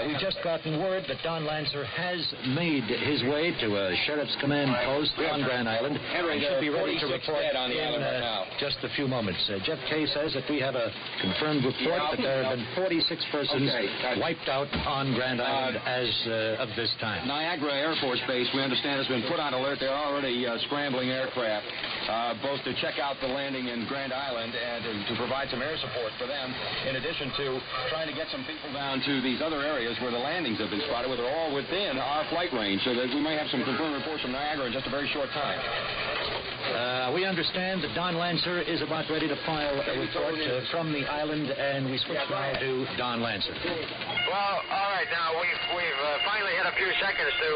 We've just gotten word that Don Lancer has made his way to a sheriff's command post on Grand Island. Henry, should be ready to 46 report dead on the island right now. Just a few moments. Jeff Kay says that we have a confirmed report that there have been 46 persons wiped out on Grand Island as of this time. Niagara Air Force Base, we understand, has been put on alert. They're already scrambling aircraft, both to check out the landing in Grand Island and to provide some air support for them, in addition to trying to get some people down to these other areas where the landings have been spotted, where they're all within our flight range, so that we may have some confirmed reports from Niagara in just a very short time. We understand that Don Lancer is about ready to file a report from the island, and we switch now to Don Lancer. Well, all right. Now we've finally had a few seconds to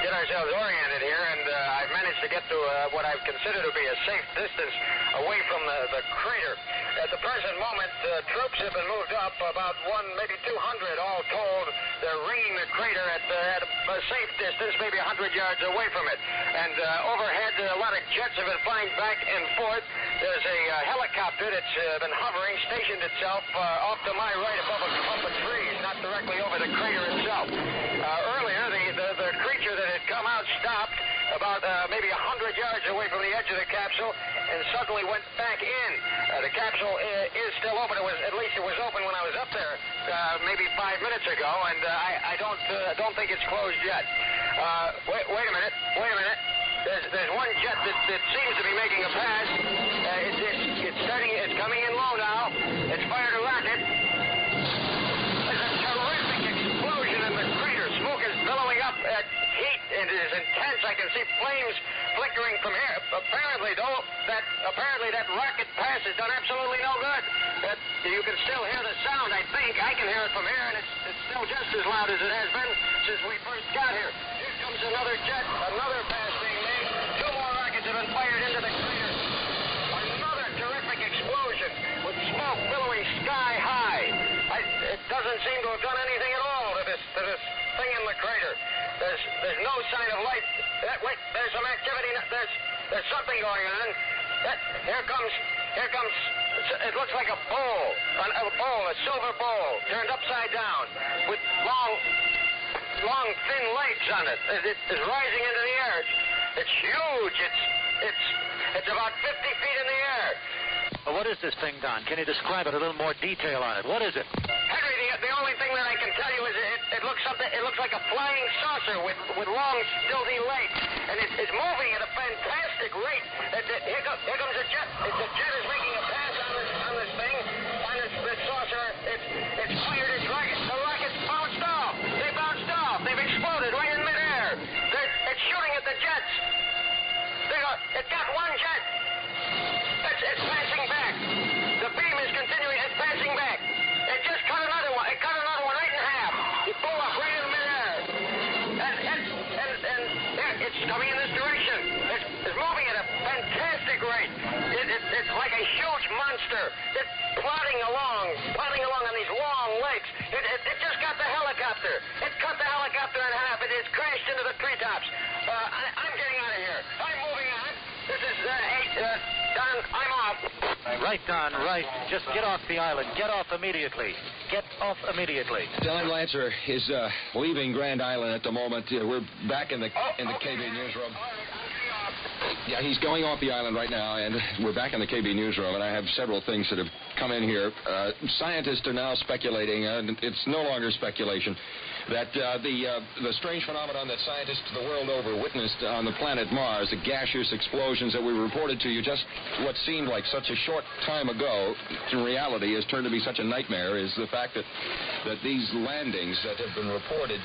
get ourselves oriented here, and I've managed to get to what I consider to be a safe distance away from the crater. At the present moment, troops have been moved up about maybe 200 all told. They're ringing the crater at a safe distance, maybe 100 yards away from it. And overhead, a lot of jets have been flying back and forth. There's a helicopter that's been hovering, stationed itself off to my right above a clump of trees, not directly over the crater itself. Earlier, the creature that had come out stopped about maybe 100 yards away from the edge of the capsule and suddenly went back in. The capsule is still open. At least it was open when I was up there maybe 5 minutes ago, and I don't think it's closed yet. Wait a minute. There's one jet that seems to be making a pass. It's coming in low now. It's fired a rocket. There's a terrific explosion in the crater. Smoke is billowing up at heat. It is intense. I can see flames flickering from here. Apparently that rocket pass has done absolutely no good. You can still hear the sound, I think. I can hear it from here, and it's still just as loud as it has been since we first got here. Here comes another jet, another pass being made. 2 more rockets have been fired into the crater. Another terrific explosion with smoke billowing sky high. It doesn't seem to have done anything at all to this thing in the crater. There's no sign of life. Wait, there's some activity. There's something going on. Here comes. It looks like a bowl, a silver bowl, turned upside down, with long. long, thin legs on it. It's rising into the air. It's huge. It's about 50 feet in the air. Well, what is this thing, Don? Can you describe it, a little more detail on it? What is it? Henry, the only thing that I can tell you is it looks like a flying saucer with long, stilty legs, and it's moving at a fantastic rate. Here comes a jet. The jet is making a pass on this thing, on this saucer. It's fired its rocket. The rockets bounced off. They bounced off. They've exploded right in midair. It's shooting at the jets. It got one jet. It's passing back. The beam is continuing. It's passing back. It just cut another one. It cut another one right in half. It blew up right in midair. And it's coming in this direction. It's moving at a fantastic rate. It's like a huge monster. It's plodding along on these long legs. It just got the helicopter. It cut the helicopter in half. It has crashed into the treetops. I'm getting out of here. I'm moving on. This is, Don, I'm off. Right, Don, right. Just get off the island. Get off immediately. Get off immediately. Don Lancer is leaving Grand Island at the moment. We're back in the KB newsroom. Yeah, he's going off the island right now, and we're back in the KB newsroom, and I have several things that have come in here. Scientists are now speculating, and it's no longer speculation, that the strange phenomenon that scientists the world over witnessed on the planet Mars, the gaseous explosions that we reported to you just what seemed like such a short time ago, in reality has turned to be such a nightmare, is the fact that these landings that have been reported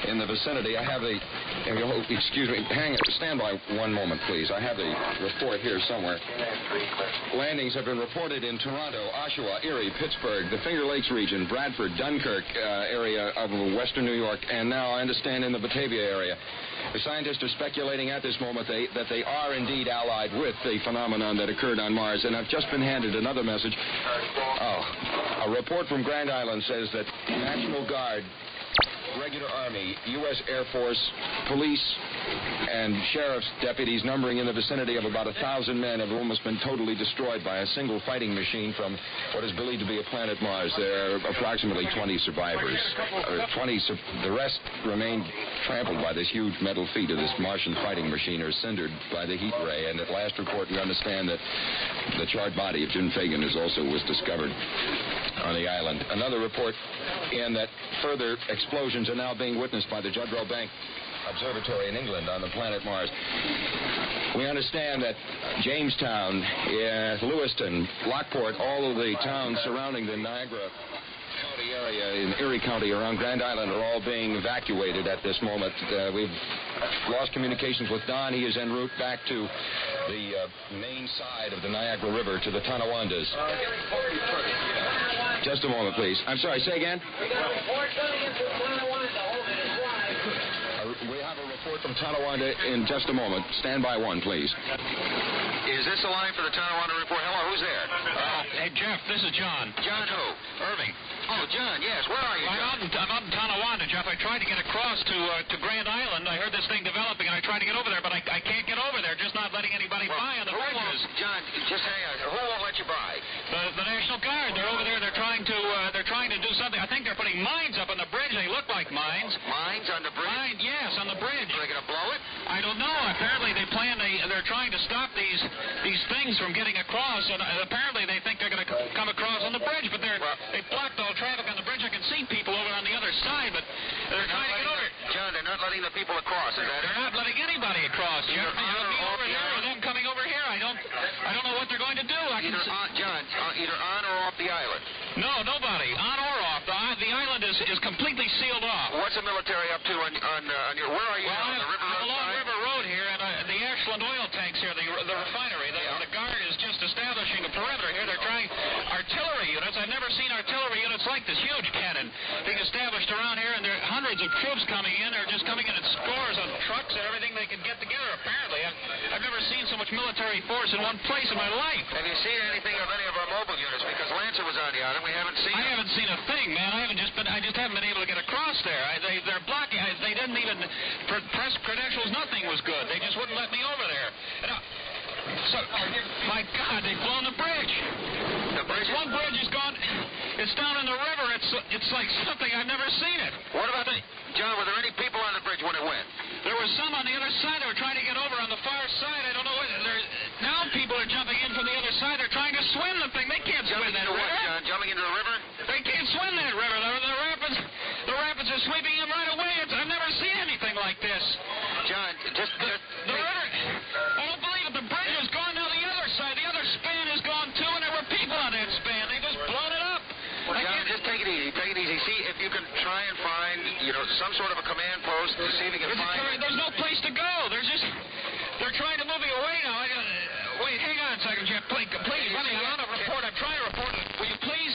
in the vicinity, I have excuse me, stand by one moment, please. I have the report here somewhere. Landings have been reported in Toronto, Oshawa, Erie, Pittsburgh, the Finger Lakes region, Bradford, Dunkirk area of western New York, and now I understand in the Batavia area. The scientists are speculating at this moment that they are indeed allied with the phenomenon that occurred on Mars, and I've just been handed another message. A report from Grand Island says that National Guard, Regular Army, U.S. Air Force, police, and sheriff's deputies numbering in the vicinity of about 1,000 men have almost been totally destroyed by a single fighting machine from what is believed to be a planet Mars. There are approximately 20 survivors. The rest remain trampled by this huge metal feet of this Martian fighting machine or cindered by the heat ray. And at last report, we understand that the charred body of Jim Fagan was discovered on the island. Another report in that further explosions are now being witnessed by the Judrow Bank Observatory in England on the planet Mars. We understand that Jamestown, Lewiston, Lockport, all of the towns surrounding the Niagara County area in Erie County around Grand Island are all being evacuated at this moment. We've lost communications with Don. He is en route back to the main side of the Niagara River to the Tonawandas. Just a moment, please. I'm sorry, say again? We have a report from Tonawanda in just a moment. Stand by one, please. Is this a line for the Tonawanda report? Hello, who's there? Hey, Jeff, this is John. John who? Irving. Oh, John, yes. Where are you, John? I'm out in Tonawanda, Jeff. I tried to get across to Grand Island. I heard this thing developing, and I tried to get over there, but I can't get over there. Just not letting anybody by on the bridges. John, just hang on. Who won't let you by? The National Guard. They're over there. They're trying to do something. I think they're putting mines up on the bridge. They look like mines. Mines on the bridge? Yes, on the bridge. Are they going to blow it? I don't know. Apparently they're trying to stop these things from getting across, and apparently they think they're going to come across on the bridge, but they blocked all traffic on the bridge. I can see people over on the other side, but they're trying to get over. John, they're not letting the people across, is that it? They're not letting anybody across. Me over here or them coming over here. I don't know what they're going to do. John, either on or off the island? No, nobody. On or off. The island is completely sealed off. What's the military up to on your... Where are you now? On the river road? I'm along River Road here, and the Ashland oil tanks here, the refinery. The Guard is just establishing a perimeter here. They're trying artillery units. I've never seen artillery units like this. Huge cannon being established around here, and there are hundreds of troops coming in. They're just coming in scores on trucks and everything they can get together, apparently. I've never seen so much military force in one place in my life. Have you seen anything of any of our mobile units? Because Lancer was on the island. We haven't seen I haven't seen a thing, man. I just haven't been able to get across there. They're blocking. They didn't even press credentials. Nothing was good. They just wouldn't let me over there. My God, they've blown the bridge. The bridge? One bridge is gone. It's down in the river. It's like something I've never seen it. What about John, were there any people on the bridge when it went? There was some on the other side. They were trying to get over on the far side. I don't know. Now people are jumping in from the other side. They're trying to swim the thing. They can't swim that river. What, John? Jumping into the river? They can't swim that river. The rapids are sweeping in right away. I've never seen anything like this. John, the river. I don't believe it. The bridge is gone now the other side. The other span is gone too, and there were people on that span. They just blown it up. Well, John, just take it easy. Take it easy. See if you can try and find, some sort of a command post to see if you can find. There's no place to go. They're trying to move me away now. Wait, hang on a second, Jeff. Please, I'm on a report. I'm trying to report. Will you please?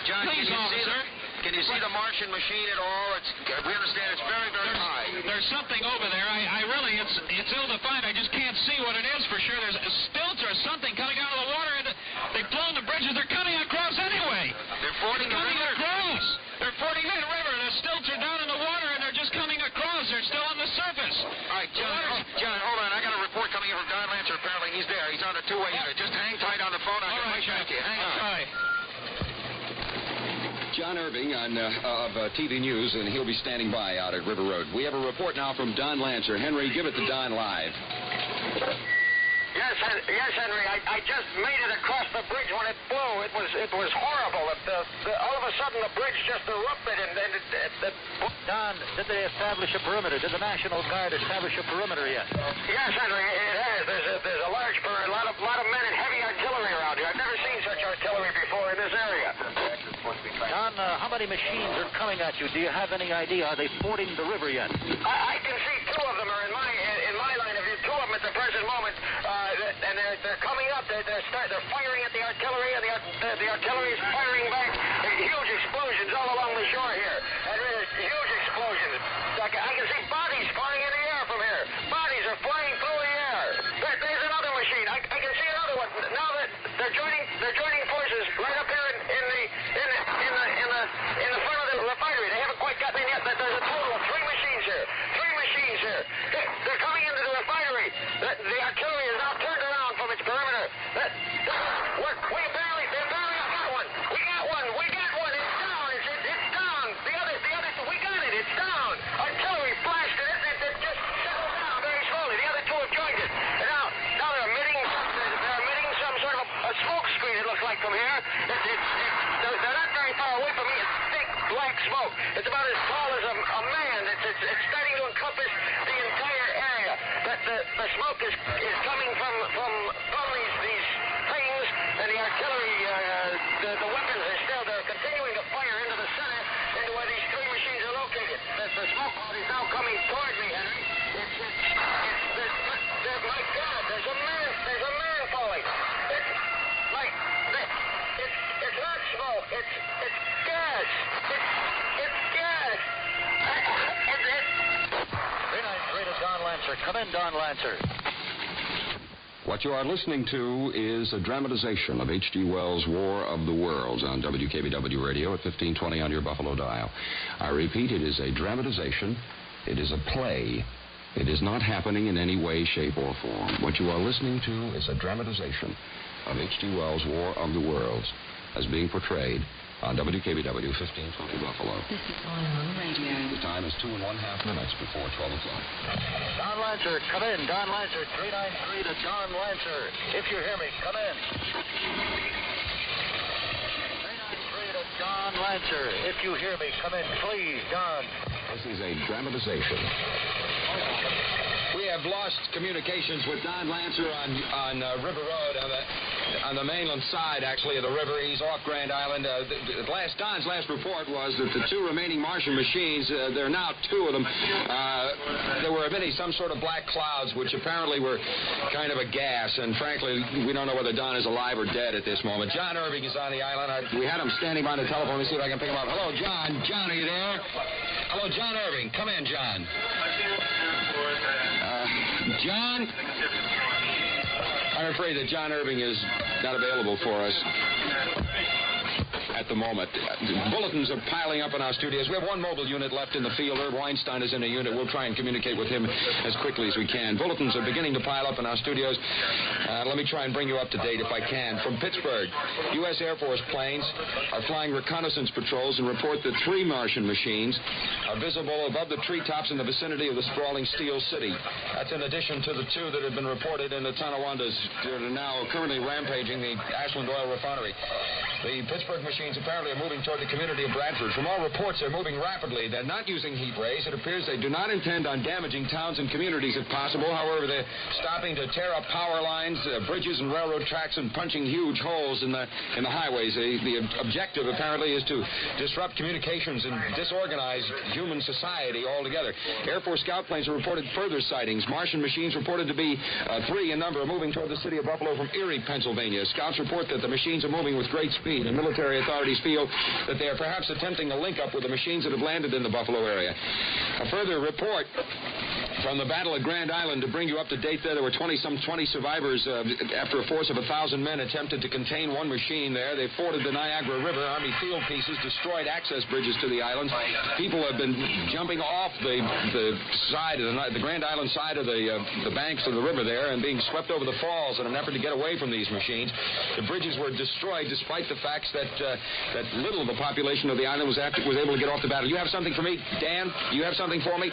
John, please, officer. Can you see the Martian machine at all? We understand it's very, very high. There's something over there. I really, it's ill-defined. I just can't see what it is for sure. There's a stilt or something coming out of the water. They've blown the bridges. They're coming across anyway. They're fording the river? Across. They're fording that river. The stilts are down in the water, and they're just coming across. They're still on the surface. All right, John, hold on. I got a report coming in from Don Lancer. Apparently he's there. He's on a two-way unit. Just hang tight on the phone. I'll get right back to you. Hang on. Try. John Irving of TV News, and he'll be standing by out at River Road. We have a report now from Don Lancer. Henry, give it to Don live. Yes, Henry. I just made it across the bridge when it blew. It was horrible. All of a sudden, the bridge just erupted, and it Don, did they establish a perimeter? Did the National Guard establish a perimeter yet? Yes, Henry, it has. There's a large perimeter, a lot of men and heavy artillery around here. I've never seen such artillery before in this area. Don, how many machines are coming at you? Do you have any idea? Are they fording the river yet? I can see two of them are in my line of view. Two of them at the present moment, and they're coming up. They're firing at the artillery, and the artillery is firing back. There's huge explosions all along the shore here. And there's huge explosions. I can see bodies flying in the air from here. Bodies are flying through the air. There's another machine. I can see another one. Now that they're joining forces right up here in the front of the refinery. They haven't quite gotten in yet. There's a total of three machines here. They're coming into the refinery. The artillery is now turned around from its perimeter. We barely got one. We got one. It's down. It's down. The other. We got it. It's down. Artillery blasted it. It just settled down very slowly. The other two have joined it. And now they're emitting some sort of a smoke screen. It looks like from here. They're not very far away from me. It's thick black smoke. It's about as tall as a man. It's starting to encompass the entire area. The smoke is coming from these things, and the artillery, the weapons are still. They're continuing to fire into the center, into where these three machines are located. The smoke cloud is now coming toward me, Henry. My God, there's a man falling. It's not smoke. It's gas. It's gas. 393 to Don Lancer. Come in, Don Lancer. What you are listening to is a dramatization of H.G. Wells' War of the Worlds on WKBW Radio at 1520 on your Buffalo dial. I repeat, it is a dramatization. It is a play. It is not happening in any way, shape, or form. What you are listening to is a dramatization of H.G. Wells' War of the Worlds as being portrayed on WKBW 1520 Buffalo. This is Ion Radio. The time is 2 1/2 minutes before 12 o'clock. Don Lancer, come in. Don Lancer, 393 to Don Lancer. If you hear me, come in. 393 to Don Lancer. If you hear me, come in, please, Don. This is a dramatization. We have lost communications with Don Lancer on River Road, on the mainland side, actually, of the river. He's off Grand Island. Don's last report was that the two remaining Martian machines, there are now two of them, they were emitting some sort of black clouds, which apparently were kind of a gas, and frankly, we don't know whether Don is alive or dead at this moment. John Irving is on the island. We had him standing by the telephone. Let me see if I can pick him up. Hello, John. John, are you there? Hello, John Irving. Come in, John. John? I'm afraid that John Irving is not available for us at at the moment. Bulletins are piling up in our studios. We have one mobile unit left in the field. Herb Weinstein is in a unit. We'll try and communicate with him as quickly as we can. Bulletins are beginning to pile up in our studios. Let me try and bring you up to date if I can. From Pittsburgh, U.S. Air Force planes are flying reconnaissance patrols and report that 3 Martian machines are visible above the treetops in the vicinity of the sprawling Steel City. That's in addition to the 2 that have been reported in the Tonawondas that are now currently rampaging the Ashland Oil Refinery. The Pittsburgh machines apparently are moving toward the community of Bradford. From all reports, they're moving rapidly. They're not using heat rays. It appears they do not intend on damaging towns and communities if possible. However, they're stopping to tear up power lines, bridges, and railroad tracks and punching huge holes in the highways. The objective, apparently, is to disrupt communications and disorganize human society altogether. Air Force scout planes have reported further sightings. Martian machines reported to be 3 in number are moving toward the city of Buffalo from Erie, Pennsylvania. Scouts report that the machines are moving with great speed, and military authorities feel that they are perhaps attempting a link-up with the machines that have landed in the Buffalo area. A further report from the battle at Grand Island to bring you up to date there were 20 survivors after a force of 1,000 men attempted to contain one machine there. They forded the Niagara River. Army field pieces destroyed access bridges to the island. People have been jumping off the side of the Grand Island side of the banks of the river there and being swept over the falls in an effort to get away from these machines. The bridges were destroyed despite the facts that little of the population of the island was able to get off the battle. You have something for me, Dan? You have something for me?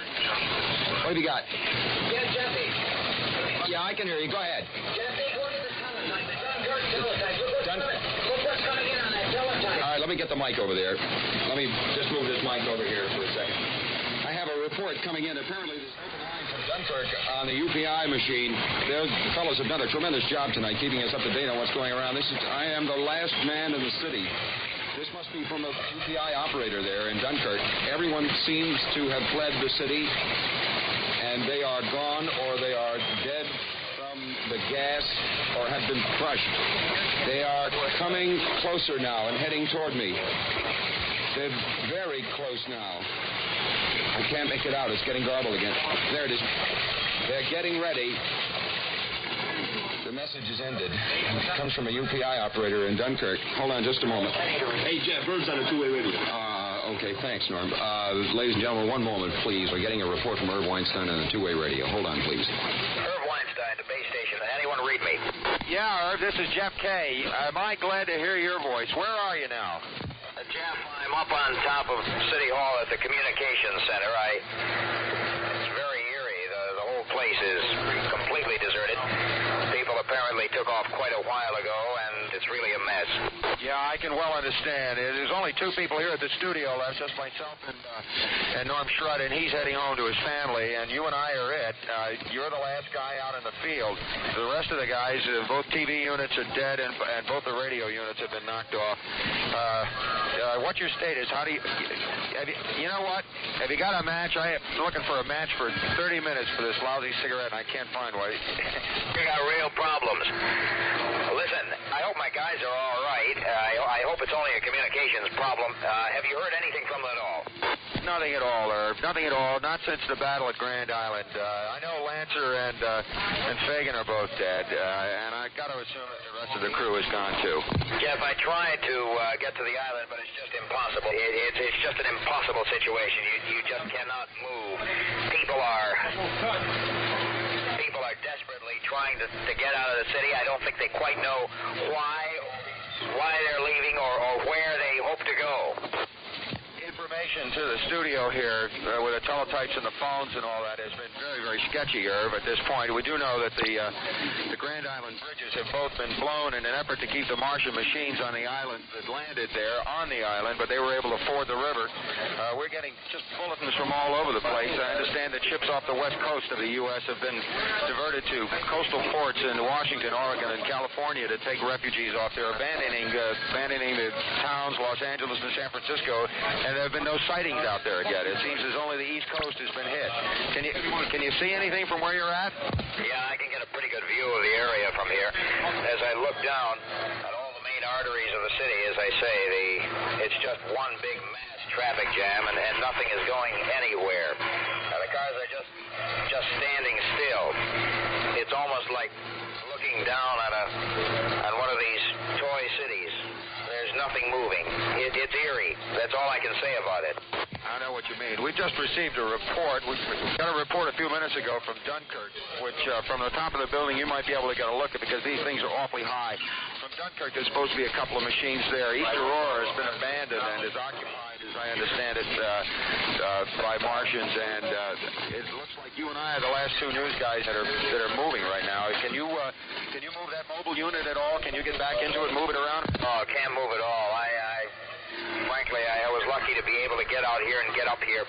What have you got? Yeah, Jeffy. Yeah, I can hear you. Go ahead. Jeffy, look at the teletype. Look what's coming in on that teletype. All right, let me get the mic over there. Let me just move this mic over here for a second. I have a report coming in. Apparently, there's open line from Dunkirk on the UPI machine. The fellows have done a tremendous job tonight keeping us up to date on what's going around. I am the last man in the city. This must be from a UPI operator there in Dunkirk. Everyone seems to have fled the city, and they are gone or they are dead from the gas or have been crushed. They are coming closer now and heading toward me. They're very close now. I can't make it out. It's getting garbled again. There it is. They're getting ready. The message is ended. It comes from a UPI operator in Dunkirk. Hold on just a moment. Hey, Jeff, Bird's on a two-way radio. Okay, thanks, Norm. Ladies and gentlemen, one moment, please. We're getting a report from Herb Weinstein on the two-way radio. Hold on, please. Herb Weinstein, the base station. Anyone read me? Yeah, Herb, this is Jeff Kay. Am I glad to hear your voice? Where are you now? Jeff, I'm up on top of City Hall at the Communications Center. It's very eerie. The whole place is completely deserted. People apparently took off quite a while ago, and it's really a mess. Yeah, I can well understand. There's only 2 people here at the studio left, just myself and Norm Schrutt, and he's heading home to his family, and you and I are it. You're the last guy out in the field. The rest of the guys, both TV units are dead, and both the radio units have been knocked off. What's your status? You know what? Have you got a match? I'm looking for a match for 30 minutes for this lousy cigarette, and I can't find one. We got real problems. Listen, I hope my guys are all right. I hope it's only a communications problem. Have you heard anything from them at all? Nothing at all, Herb. Nothing at all. Not since the battle at Grand Island. I know Lancer and Fagan are both dead, and I got to assume that the rest of the crew is gone too. Jeff, I tried to get to the island, but it's just impossible. It's just an impossible situation. You just cannot move. People are desperately trying to get out of the city. I don't think they quite know why they're leaving or where they hope to go. Information to the studio here with the teletypes and the phones and all that has been very, very sketchy, Irv, at this point. We do know that the Grand Island bridges have both been blown in an effort to keep the Martian machines on the island that landed there on the island, but they were able to ford the river. We're getting just bulletins from all over the place. I understand that ships off the west coast of the U.S. have been diverted to coastal ports in Washington, Oregon, and California to take refugees off there, abandoning the towns, Los Angeles and San Francisco, and there have been no sightings out there yet. It seems as only the East Coast has been hit. Can you see anything from where you're at? Yeah, I can get a pretty good view of the area from here. As I look down at all the main arteries of the city, as I say, it's just one big mass traffic jam, and nothing is going anywhere. The cars are just standing still. It's almost like looking down at one of these toy cities. There's nothing nothing moving. It's eerie. That's all I can say about it. I know what you mean. We just received a report. We got a report a few minutes ago from Dunkirk, which from the top of the building you might be able to get a look at because these things are awfully high. From Dunkirk, there's supposed to be a couple of machines there. East Aurora has been abandoned and is occupied, as I understand it, by Martians. And it looks like you and I are the last two news guys that are moving right now. Can you move that mobile unit at all? Can you get back into it, move it around? Oh, can't move at all. Frankly, I was lucky to be able to get out here and get up here.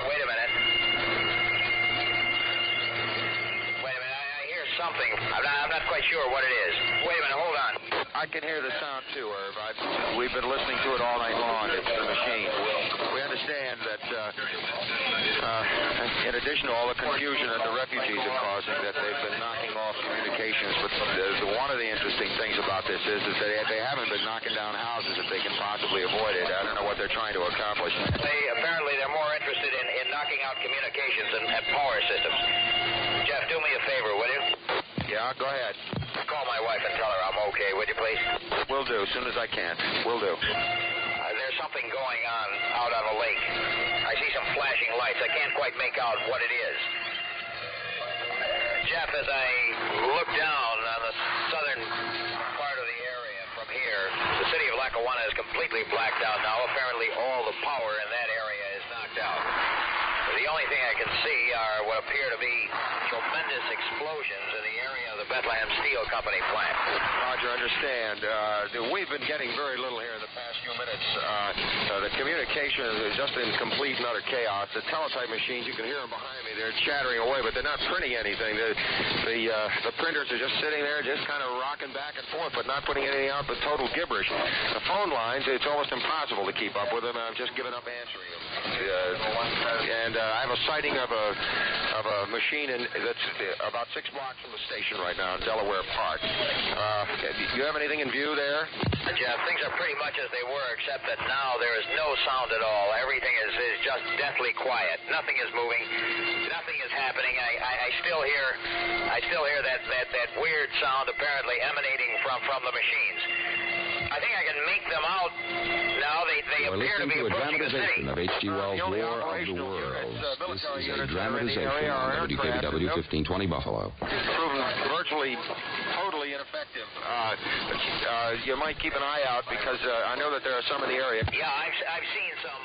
Wait a minute. I hear something. I'm not quite sure what it is. Wait a minute, hold on. I can hear the sound too, Irv. We've been listening to it all night long. It's the machine. We understand that in addition to all the confusion that the refugees are causing, that they've been knocking off communications. But one of the interesting things about this is that they haven't been knocking down houses if they can possibly avoid it. I don't know what they're trying to accomplish. Apparently they're more interested in knocking out communications and power systems. Jeff, do me a favor, will you? Yeah, go ahead. Call my wife and tell her I'm okay, would you please? Will do, as soon as I can. Will do. There's something going on out on the lake. I see some flashing lights. I can't quite make out what it is. Jeff, as I look down on the southern part of the area from here, the city of Lackawanna is completely blacked out now. Apparently all the power in that area is knocked out. The only thing I can see are what appear to be tremendous explosions in the area of the Bethlehem Steel Company plant. Roger, understand. We've been getting very little here in the past few minutes. The communication is just in complete and utter chaos. The teletype machines, you can hear them behind me. They're chattering away, but they're not printing anything. The printers are just sitting there, just kind of rocking back and forth, but not putting anything out but total gibberish. The phone lines, it's almost impossible to keep up with them. I've just given up answering them. I have a sighting of a machine that's about 6 blocks from the station right now in Delaware Park. Do you have anything in view there? Jeff, things are pretty much as they were, except that now there is no sound at all. Everything is just deathly quiet. Nothing is moving. Nothing is happening. I still hear that weird sound apparently emanating from the machines. I think I can make them out now. They appear to be approaching the city. Of H.G. Wells' War of the Worlds. This is a dramatization on WKBW 1520 Buffalo. Proven virtually totally ineffective. You might keep an eye out because I know that there are some in the area. Yeah, I've seen some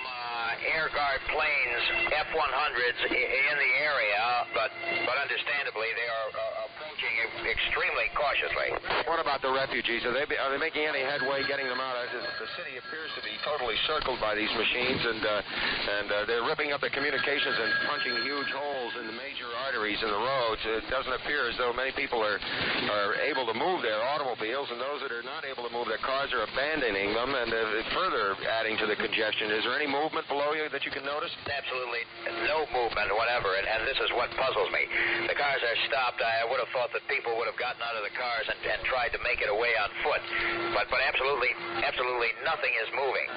Air Guard planes, F-100s in the area, but understandably they are approaching extremely cautiously. What about the refugees? Are they making any headway getting them out? The city appears to be totally circled by these machines, and they're ripping up the communications and punching huge holes in the major arteries in the roads. It doesn't appear as though many people are able to move their automobiles, and those that are not able to move their cars are abandoning them and further adding to the congestion. Is there any movement below you that you can notice? Absolutely no movement whatever, and this is what puzzles me. The cars are stopped. I would have thought that people would have gotten out of the cars and tried to make it away on foot, but absolutely nothing is moving.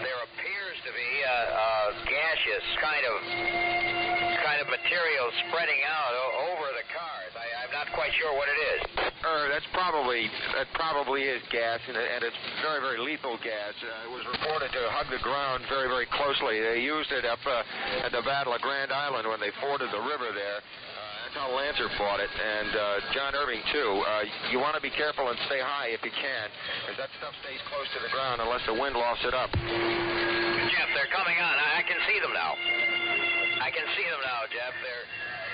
There appears to be a gaseous kind of material spreading out over the cars. I'm not quite sure what it is. That probably is gas, and it's very, very lethal gas. It was reported to hug the ground very, very closely. They used it up at the Battle of Grand Island when they forded the river there. That's how Lancer fought it, and John Irving, too. You want to be careful and stay high if you can, because that stuff stays close to the ground unless the wind lofts it up. Jeff, they're coming on. I can see them now. Jeff.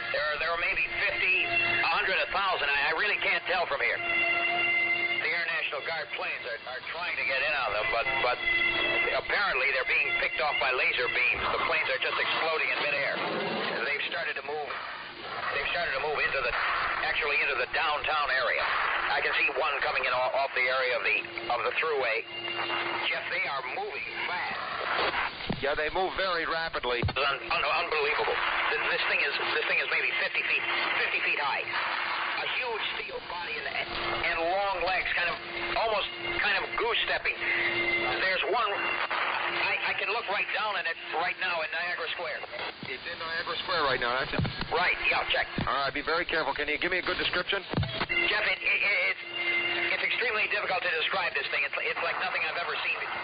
There are maybe 50, 100, 1,000. I really can't tell from here. The Air National Guard planes are trying to get in on them, but apparently they're being picked off by laser beams. The planes are just exploding in midair. They've started to move into the downtown area. I can see one coming in off the area of the thruway. Jeff, they are moving fast. Yeah, they move very rapidly. Unbelievable. This thing is maybe 50 feet high. A huge steel body and long legs, almost goose-stepping. There's one. I can look right down at it right now in Niagara Square. It's in Niagara Square right now, that's it? Right, yeah, check. All right, be very careful. Can you give me a good description? Jeff, it's extremely difficult to describe this thing. It's like nothing I've ever seen before.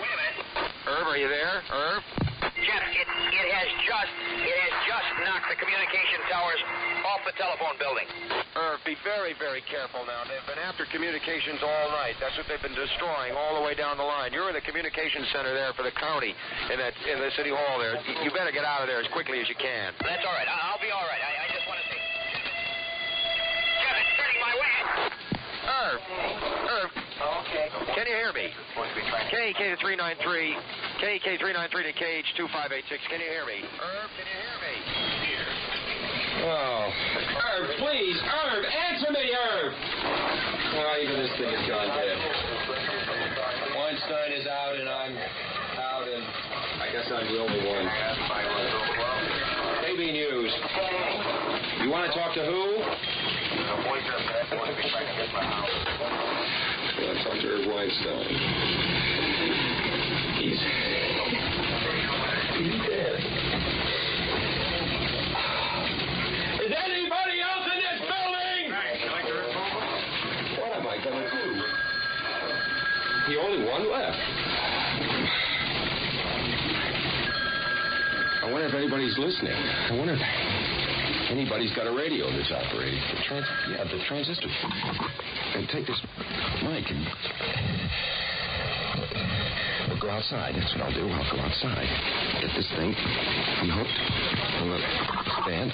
Wait a minute. Irv, are you there? Irv? Jeff, it has just knocked the communication towers off the telephone building. Irv, be very, very careful now. They've been after communications all night. That's what they've been destroying all the way down the line. You're in the communications center there for the county in the city hall there. You better get out of there as quickly as you can. That's all right. I'll be all right. I just want to say... Jeff, it's turning my way. Irv. Okay. Can you hear me? KK393 to KH2586. Can you hear me? Irv, can you hear me? Oh. Irv, please. Irv, answer me, Irv. Oh, even this thing has gone dead. Weinstein is out, and I'm out, and I guess I'm the only one. KB News. You want to talk to who? Let's talk to Irv Weinstein. He's dead. Is anybody else in this building? What am I going to do? The only one left. I wonder if anybody's listening. I wonder if anybody's got a radio that's operating. The transistor. And take this mic and... We'll go outside. That's what I'll do. I'll go outside. Get this thing unhooked from the stand.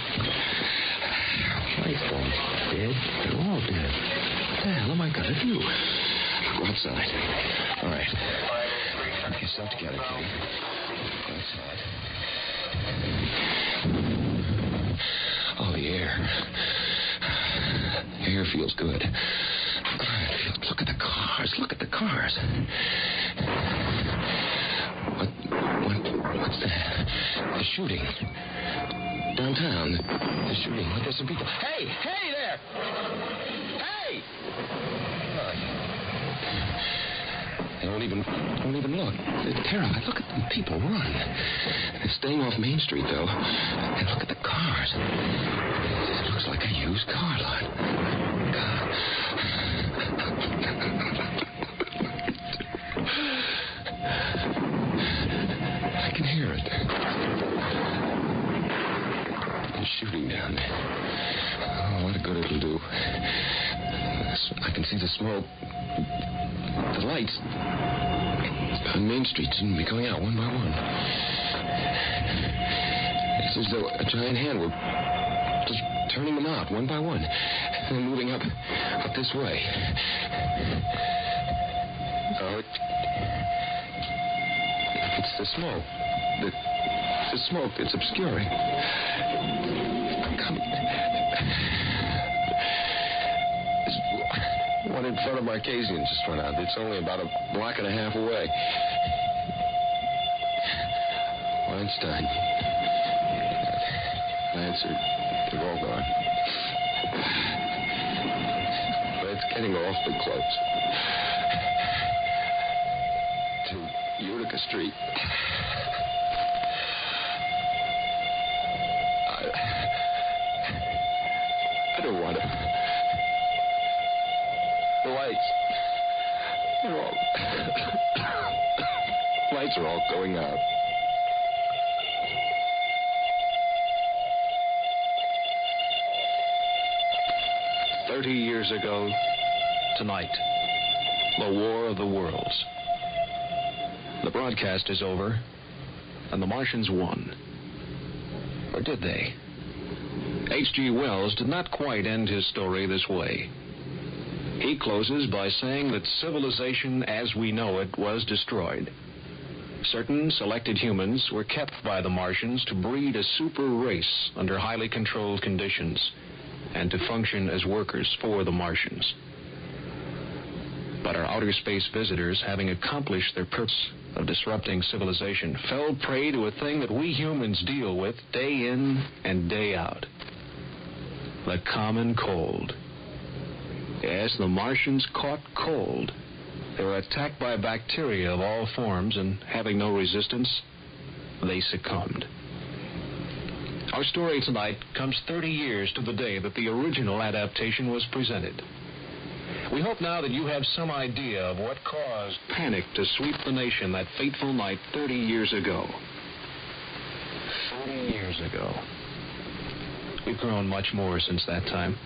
Lights don't dead. They're all dead. What the hell am I going to do? I'll go outside. All right. Get yourself together, Kitty. Go outside. Oh, the air. The air feels good. Look at the cars. Look at the cars. What's that? The shooting. Downtown. The shooting. There's some people. Hey there! Hey! They won't even look. They're terrified. Look at the people run. They're staying off Main Street, though. And look at the cars. It looks like a used car lot. God. I can hear it. They're shooting down there. Oh, what a good it'll do. I can see the smoke. The lights on Main Street seem to be going out one by one. It's as though a giant hand were just turning them out one by one, and moving up this way. Oh, it's the smoke. The smoke. It's obscuring. One in front of Marquesian just went out. It's only about a block and a half away. Weinstein. Lancer. They're all gone. But it's getting awfully close. To Utica Street. I don't want to. The lights. They're all... lights are all going out. "30 years ago, tonight, the War of the Worlds. The broadcast is over, and the Martians won. Or did they? H.G. Wells did not quite end his story this way. He closes by saying that civilization as we know it was destroyed. Certain selected humans were kept by the Martians to breed a super race under highly controlled conditions and to function as workers for the Martians. But our outer space visitors, having accomplished their purpose of disrupting civilization, fell prey to a thing that we humans deal with day in and day out. The common cold. Yes, the Martians caught cold. They were attacked by bacteria of all forms, and having no resistance, they succumbed. Our story tonight comes 30 years to the day that the original adaptation was presented. We hope now that you have some idea of what caused panic to sweep the nation that fateful night 30 years ago. 30 years ago. We've grown much more since that time.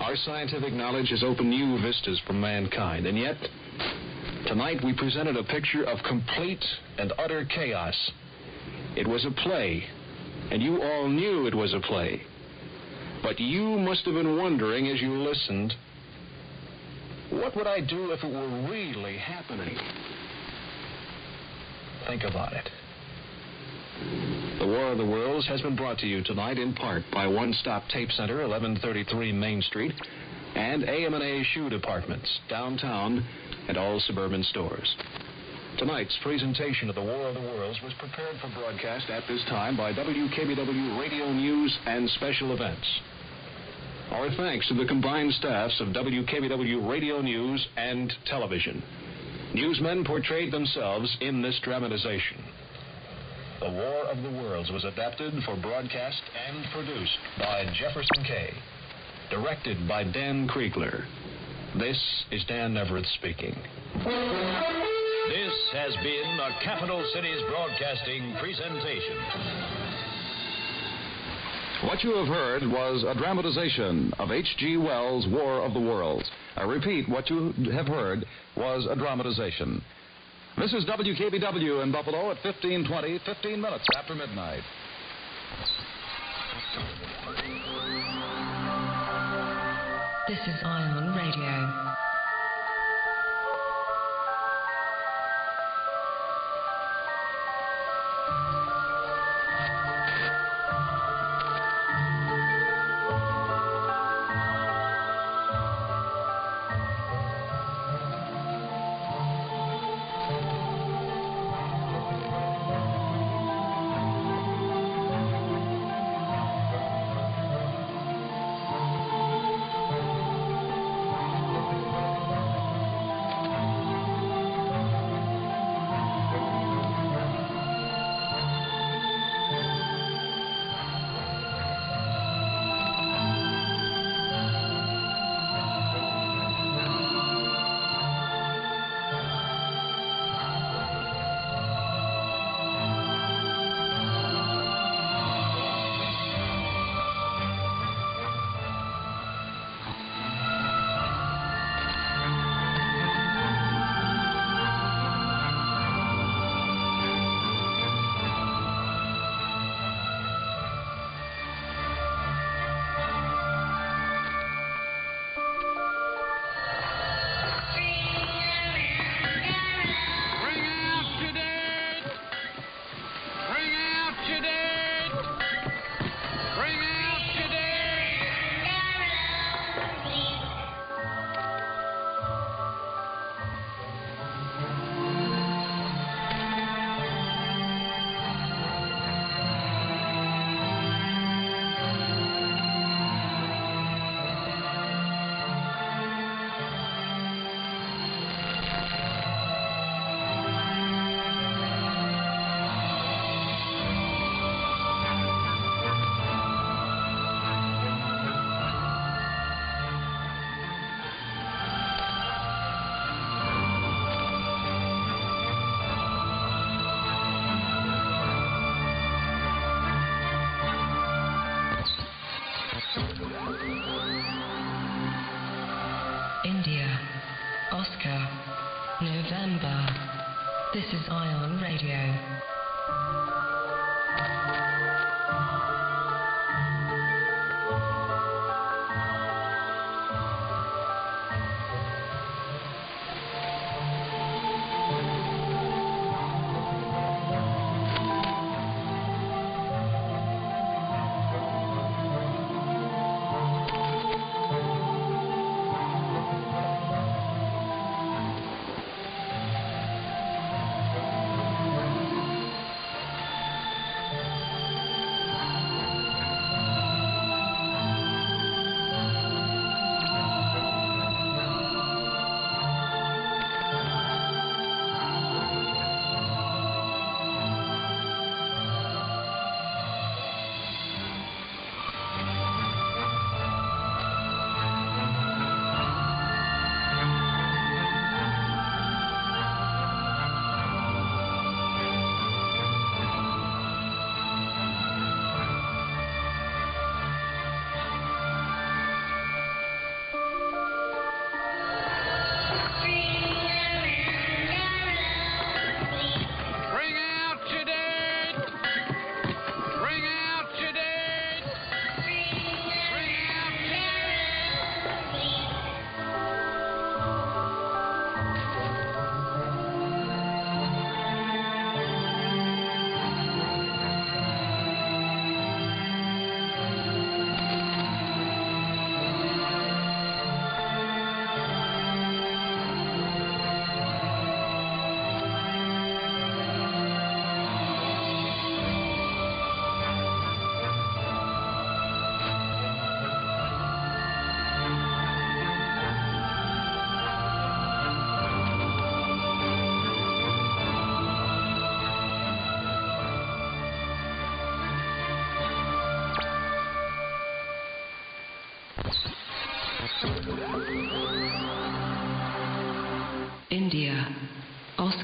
Our scientific knowledge has opened new vistas for mankind, and yet, tonight we presented a picture of complete and utter chaos. It was a play, and you all knew it was a play. But you must have been wondering as you listened, what would I do if it were really happening? Think about it. The War of the Worlds has been brought to you tonight in part by One Stop Tape Center, 1133 Main Street, and AM&A Shoe Departments, downtown, and all suburban stores. Tonight's presentation of the War of the Worlds was prepared for broadcast at this time by WKBW Radio News and Special Events. Our thanks to the combined staffs of WKBW Radio News and Television. Newsmen portrayed themselves in this dramatization. The War of the Worlds was adapted for broadcast and produced by Jefferson Kay. Directed by Dan Kriegler. This is Dan Everett speaking. This has been a Capital Cities Broadcasting presentation. What you have heard was a dramatization of H.G. Wells' War of the Worlds. I repeat, what you have heard was a dramatization. This is WKBW in Buffalo at 15:20, 15 minutes after midnight. This is Ion Radio.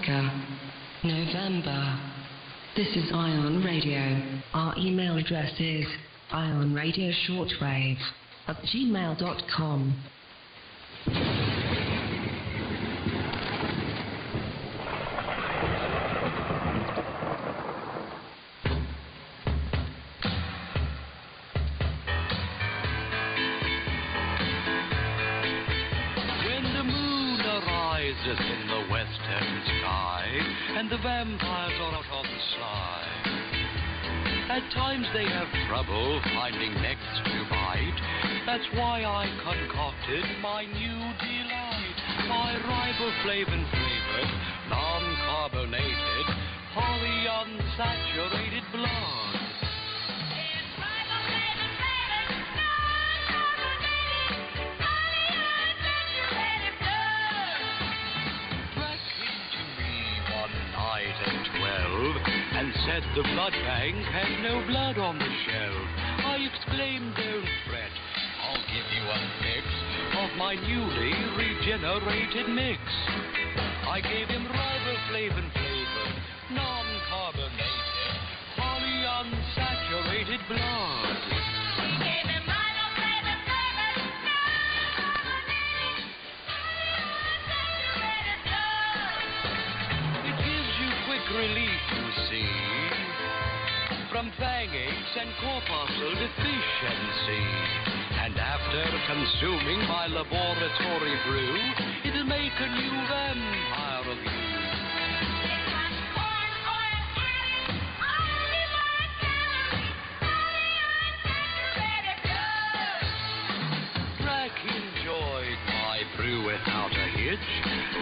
Oscar, November. This is Ion Radio. Our email address is ionradioshortwave@gmail.com. In the western sky, and the vampires are out on the sly. At times they have trouble finding necks to bite. That's why I concocted my new delight, my riboflavin flavored, non-carbonated, polyunsaturated blood. And said the blood bank had no blood on the shelf. I exclaimed, don't fret, I'll give you a fix of my newly regenerated mix. I gave him riboflavin flavored, non-carbonated, polyunsaturated blood. Gave him riboflavin flavored, non-carbonated, polyunsaturated blood. It gives you quick relief, see, from fang aches and corpuscle deficiency. And after consuming my laboratory brew, it'll make a new vampire of you. Drac enjoyed my brew without a hitch.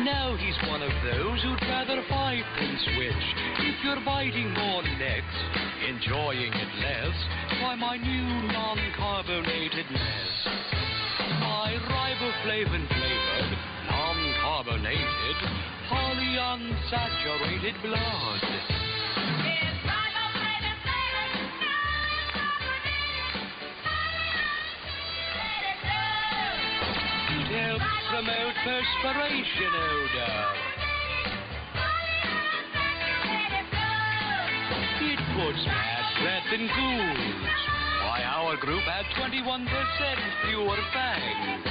Now he's one of those who'd rather fight than switch. If you're biting more necks, enjoying it less, try my new non-carbonated mess. My riboflavin flavored, non-carbonated, polyunsaturated blood. It helps promote perspiration odor. It puts bad breath in ghouls. Why, our group had 21% fewer fangs. I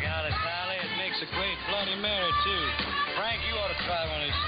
got it, Sally. It makes a great Bloody Mary, too. Frank, you ought to try one of these things.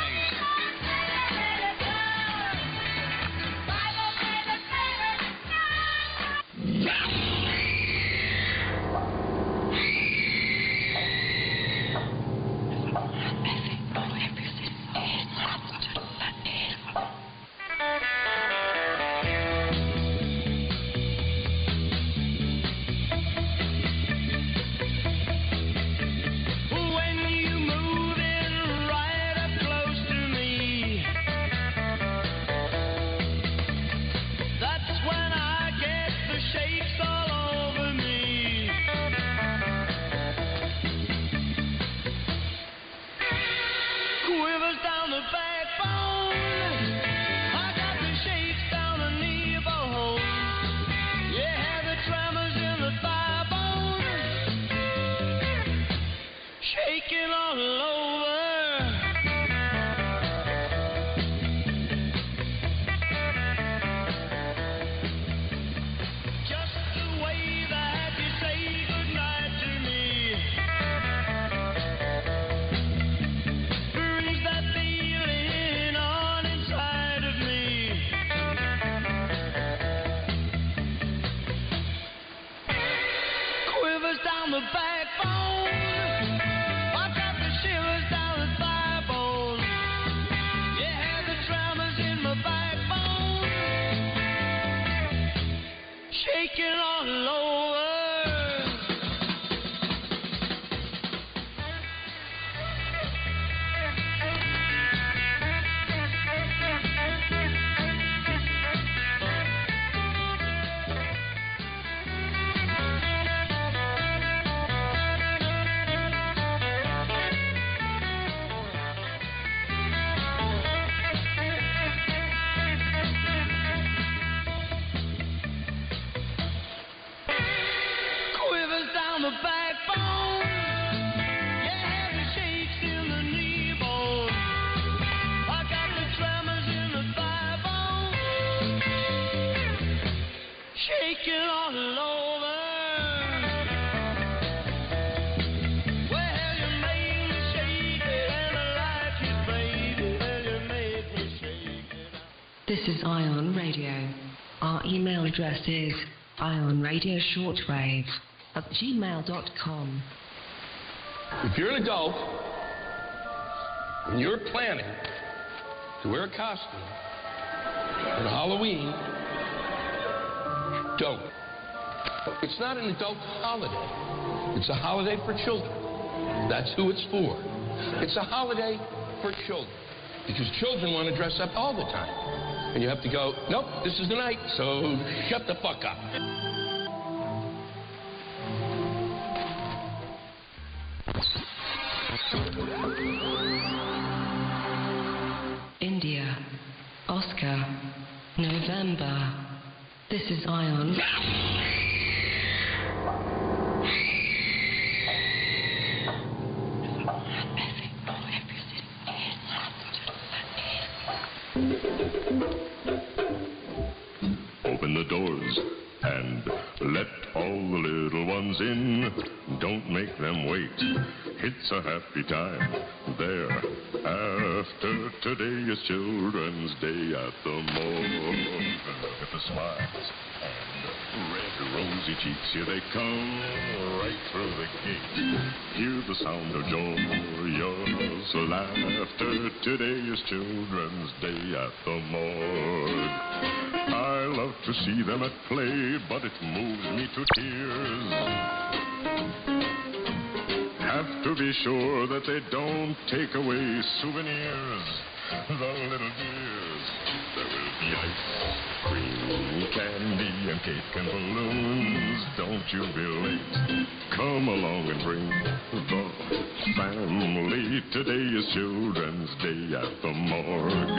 shake it all over. Well, you made me shake it, and I like it, baby. Well, you made me shake it. This is Ion Radio. Our email address is ionradioshortwave@gmail.com. If you're an adult and you're planning to wear a costume on Halloween, don't. It's not an adult holiday. It's a holiday for children. That's who it's for. It's a holiday for children because children want to dress up all the time. And you have to go, nope, this is the night, so shut the fuck up. India, Oscar, November. This is Ion. Open the doors and let all the little ones in. Don't make them wait. It's a happy time there. After today is Children's Day at the mall. Look at the smiles and red rosy cheeks. Here they come right through the gate. Hear the sound of joyous laughter. Today is Children's Day at the morgue. I love to see them at play, but it moves me to tears. Have to be sure that they don't take away souvenirs. The little dears. There will be ice cream, candy, and cake and balloons. Don't you be late. Come along and bring the family. Today is Children's Day at the morgue.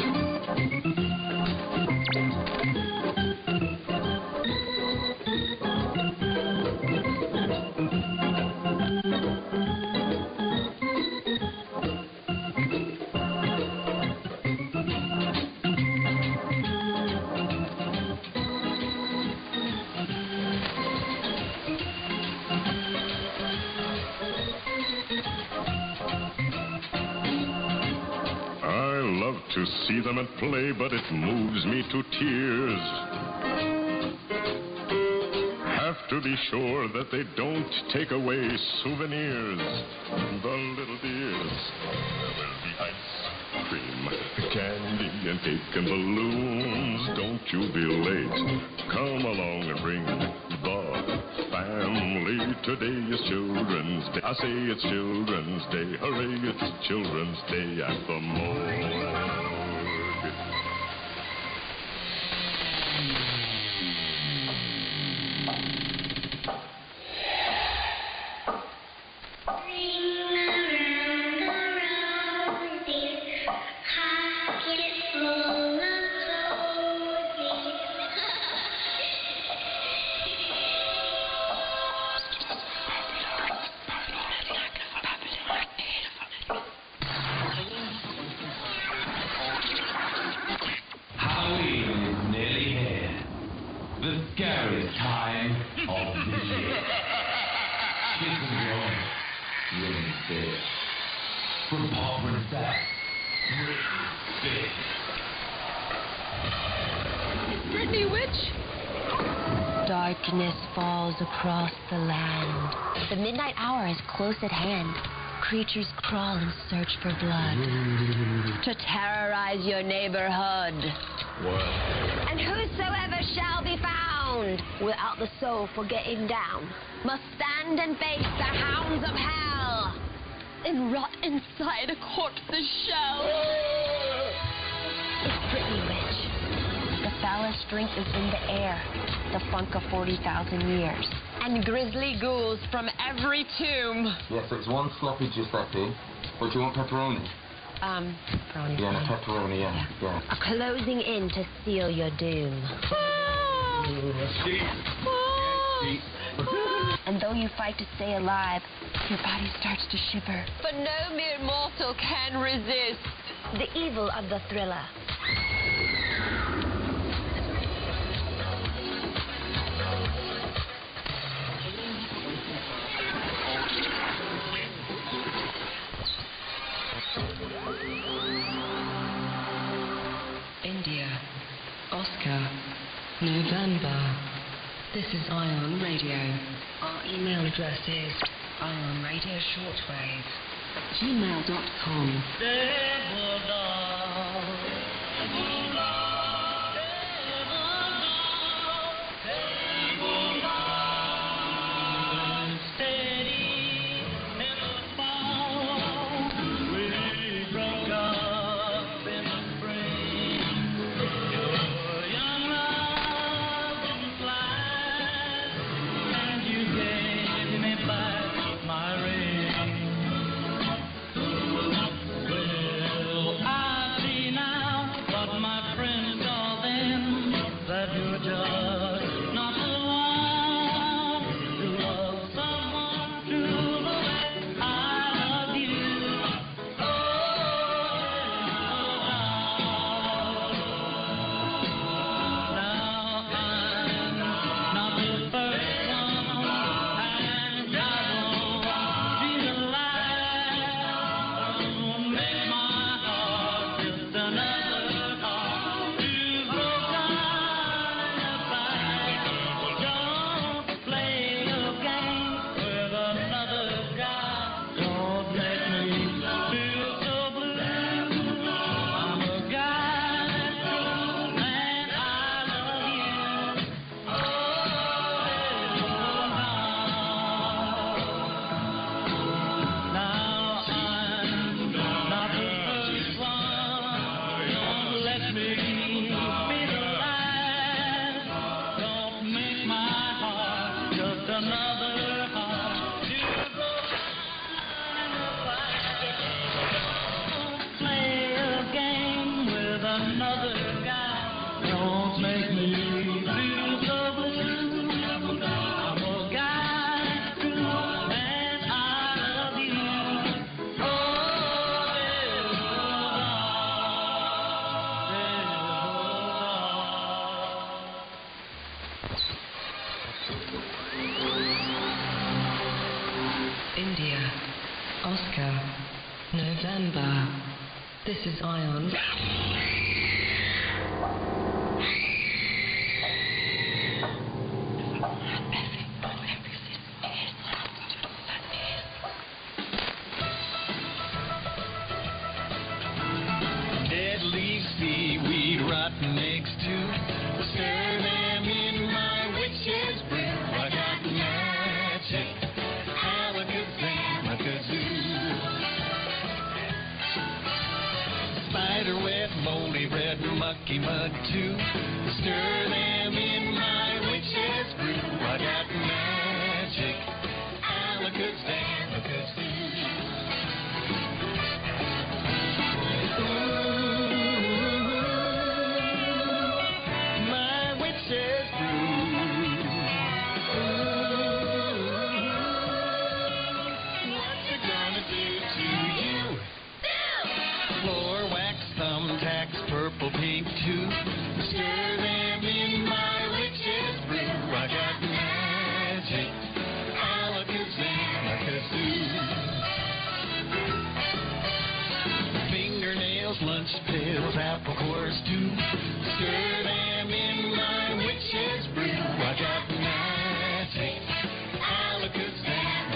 To see them at play, but it moves me to tears. Have to be sure that they don't take away souvenirs. The little dears. There will be ice cream, candy, and cake and balloons. Don't you be late. Come along and bring the family. Today is Children's Day. I say it's Children's Day. Hooray, it's Children's Day at the morgue. Darkness falls across the land. The midnight hour is close at hand. Creatures crawl and search for blood to terrorize your neighborhood. What? And whosoever shall be found without the soul for getting down must stand and face the hounds of hell and rot inside a corpse's shell. It's Brittany Witch. The foulest drink is in the air. The funk of 40,000 years. And grisly ghouls from every tomb. Yes, it's one sloppy Giuseppe. Or do you want pepperoni? Pepperoni. Yeah, no, pepperoni, yeah. A closing in to seal your doom. And though you fight to stay alive, your body starts to shiver. But no mere mortal can resist the evil of the thriller. November. This is Ion Radio. Our email address is ionradioshortwave@gmail.com. India, Oscar, November. This is Ion. Dead leaves, seaweed, rotten eggs too. Stir them in my witch's brew. I got magic. Spiderweb, moldy red, mucky mud too. Stir them in my witch's brew. I got magic, alakazam, my witch's brew. What's it gonna do to you? Floor wax, thumbtacks, purple, pink too. Stir them in my witch's brew. I got magic, alakazam, fingernails, lunch pills, apple cores too. Stir them in my witch's brew. I got magic, alakazam,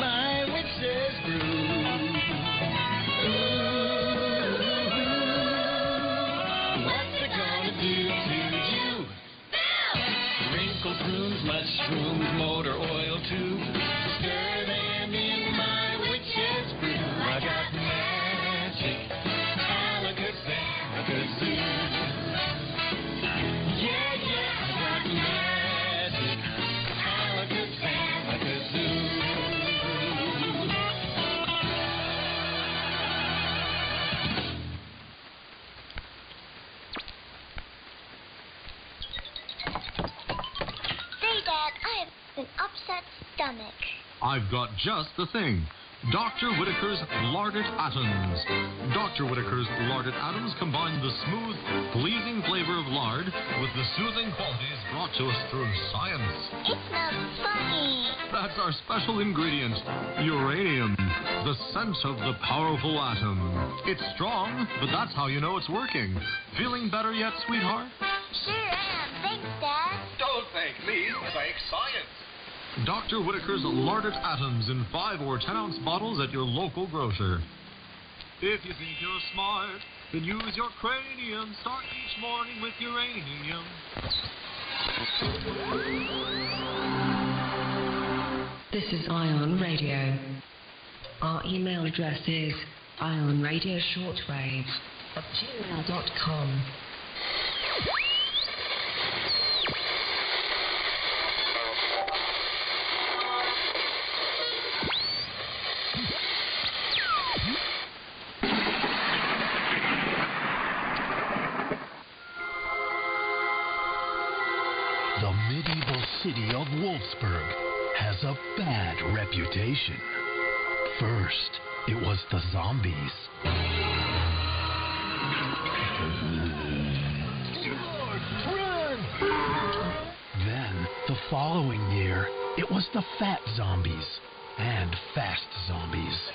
my witch's brew. What's it gonna do to you? Wrinkles, prunes, mushrooms, motor oil too. Stir them in my witch's brew. I got magic, alakazam, yeah, yeah, I got magic, alakazam, Say, Dad, I have an upset stomach. I've got just the thing. Dr. Whitaker's Larded Atoms. Dr. Whitaker's Larded Atoms combine the smooth, pleasing flavor of lard with the soothing qualities brought to us through science. It smells funny. That's our special ingredient, uranium, the scent of the powerful atom. It's strong, but that's how you know it's working. Feeling better yet, sweetheart? Sure am. Thanks, Dad. Don't thank me. Thank science. Dr. Whitaker's Larded Atoms in 5 or 10-ounce bottles at your local grocer. If you think you're smart, then use your cranium. Start each morning with uranium. This is Ion Radio. Our email address is ionradioshortwave@gmail.com. The medieval city of Wolfsburg has a bad reputation. First, it was the zombies. Then, the following year, it was the fat zombies and fast zombies.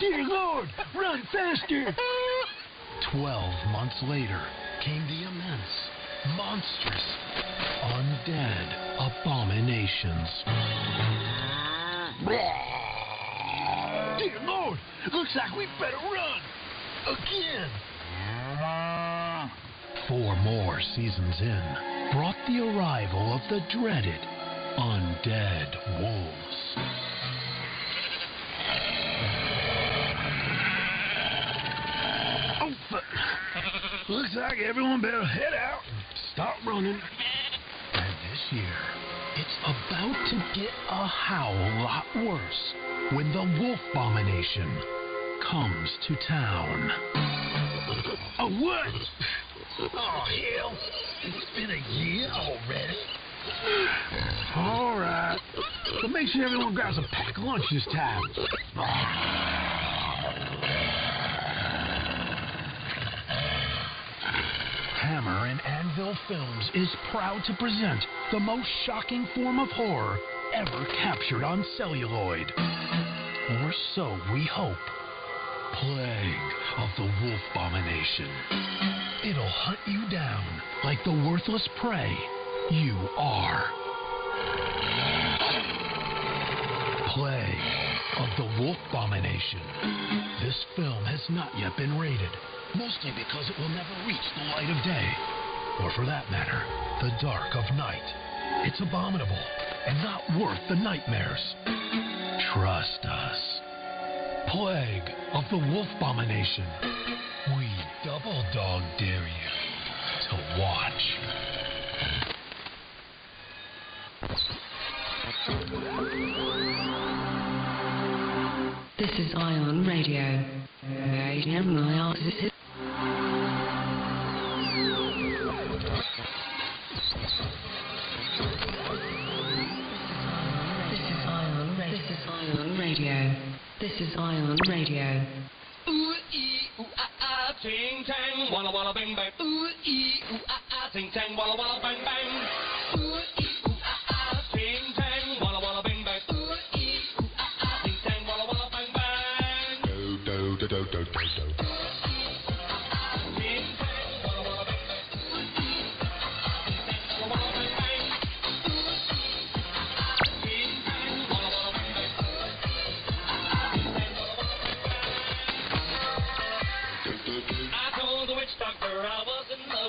Dear Lord, run faster! 12 months later came the immense, monstrous, undead abominations. Dear Lord, looks like we better run again. 4 more seasons in brought the arrival of the dreaded undead wolves. Oh, looks like everyone better head out and start running. And this year, it's about to get a whole lot worse when the wolf abomination comes to town. Oh, what? Oh, hell. It's been a year already. All right. But make sure everyone grabs a packed lunch this time. Hammer and Anvil Films is proud to present the most shocking form of horror ever captured on celluloid. Or so we hope. Plague of the Wolf Abomination. It'll hunt you down like the worthless prey you are. Plague of the Wolf Abomination. This film has not yet been rated, mostly because it will never reach the light of day, or for that matter, the dark of night. It's abominable and not worth the nightmares. Trust us. Plague of the Wolf Abomination. We double dog dare you to watch. This is Ion Radio. This is Ion Radio. Ooh, ee, ooh, ah, ah, ting, tang, walla, walla, bang, bang. Ooh, ee, ooh, ah, ah, ting, tang, walla, walla, bang, bang. Ooh, ee, ooh, ah, ah, ting, tang, walla, walla, bang, bang. Ooh, ee, ooh, ah, ah, ting, tang, walla, walla, bang, bang. Do, do, do, do, do, do, do.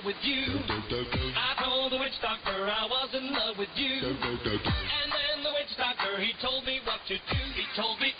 With you. I told the witch doctor I was in love with you. And then the witch doctor, he told me what to do. He told me,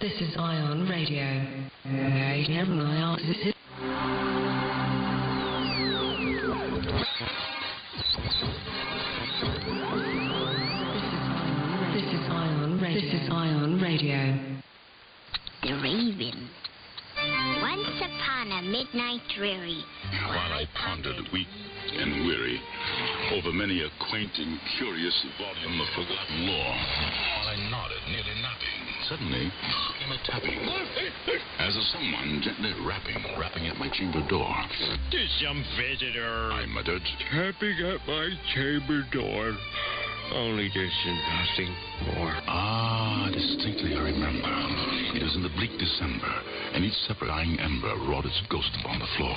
This is Ion Radio. This is Ion Radio. The Raven. Once upon a midnight dreary. While I pondered, weak and weary, over many a quaint and curious volume of forgotten lore, while I nodded, nearly napping, suddenly came a tapping, as of someone gently rapping at my chamber door. There's some visitor. I muttered, tapping at my chamber door. Only this and nothing more. Ah, distinctly I remember. It was in the bleak December, and each separate dying ember wrought its ghost upon the floor.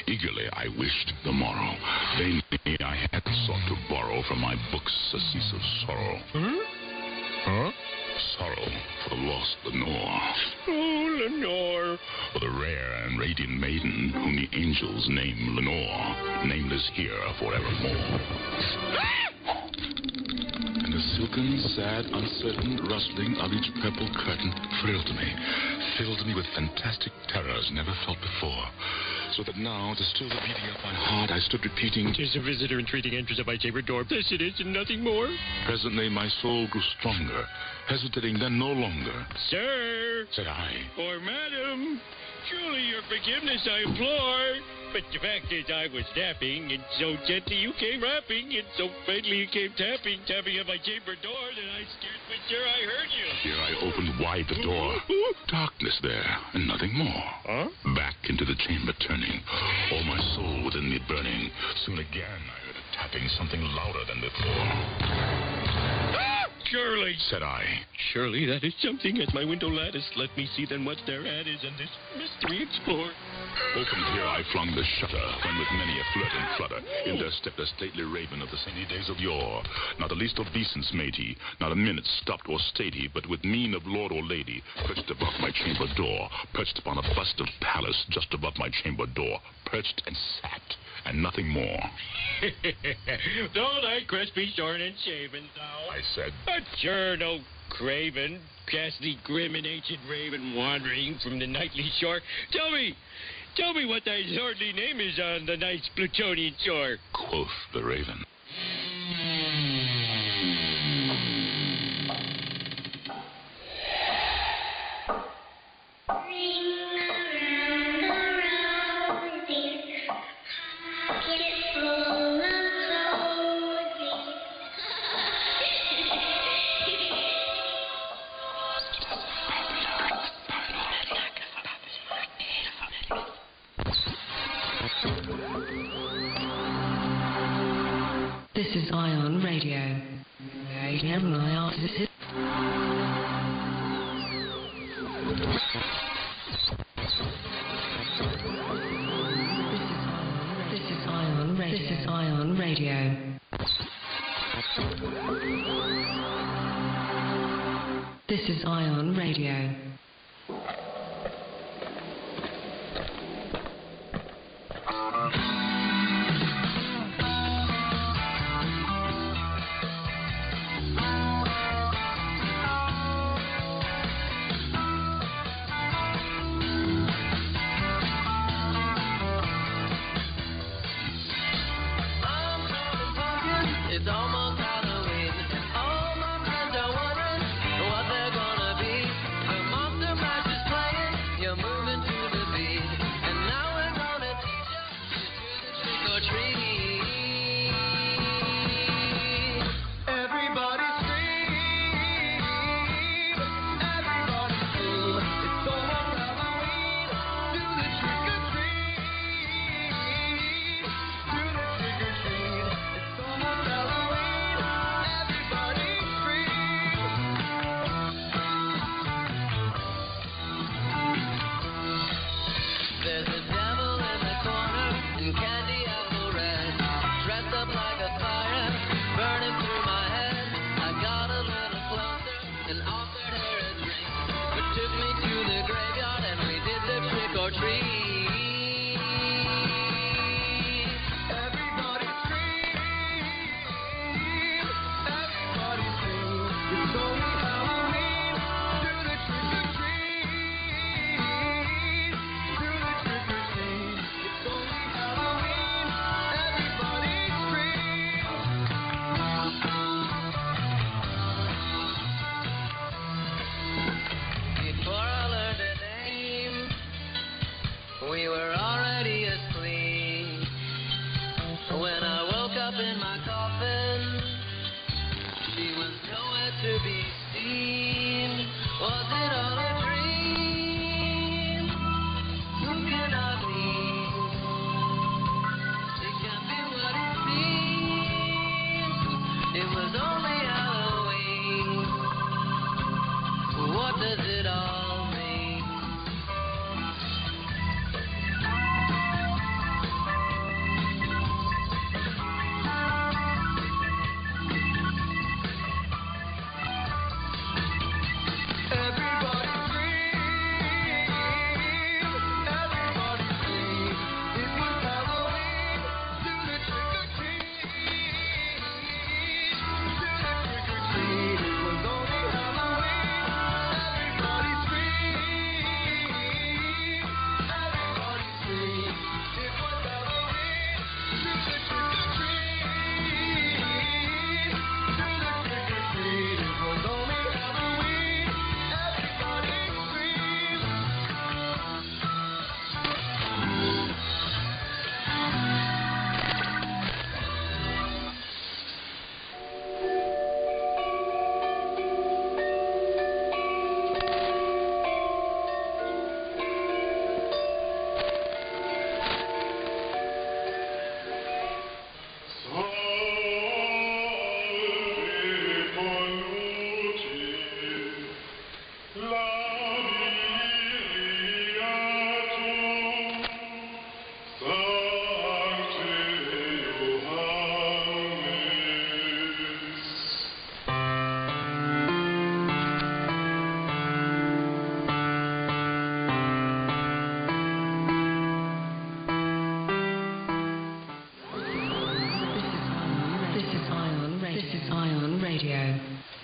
Eagerly I wished the morrow. Vainly I had sought to borrow from my books a cease of sorrow. Sorrow for the lost Lenore. Oh, Lenore. For the rare and radiant maiden whom the angels name Lenore, nameless here forevermore. And the silken, sad, uncertain rustling of each purple curtain thrilled me, filled me with fantastic terrors never felt before. So that now, to still the beating of my heart, I stood repeating, "'Tis a visitor entreating entrance at my chamber door. This it is, and nothing more." Presently my soul grew stronger, hesitating then no longer. "Sir," said I, "or madam, truly your forgiveness I implore. But the fact is I was napping, and so gently you came rapping, and so faintly you came tapping at my chamber door that I scarce was sure I heard you." Here I opened wide the door. Darkness there, and nothing more. Back into the chamber turning, all my soul within me burning. Soon again I heard a tapping, something louder than before. "Surely," said I. "Surely that is something at my window lattice. Let me see then what thereat is, and this mystery explore." Opened here I flung the shutter, when with many a flirt and flutter, in there stepped a stately raven of the saintly days of yore. Not the least obeisance made he, not a minute stopped or stayed he, but with mien of lord or lady, perched above my chamber door, perched upon a bust of Pallas just above my chamber door, perched and sat, and nothing more. "Though thy crest be shorn and shaven, thou," I said, "adjourn, O craven, ghastly, grim, and ancient raven, wandering from the nightly shore. Tell me what thy lordly name is on the night's Plutonian shore." Quoth the raven, This is Ion Radio. This is Ion Radio. This is Ion Radio. This is Ion Radio. It's almost Halloween. All my friends are wondering what they're gonna be. The month does it all mean?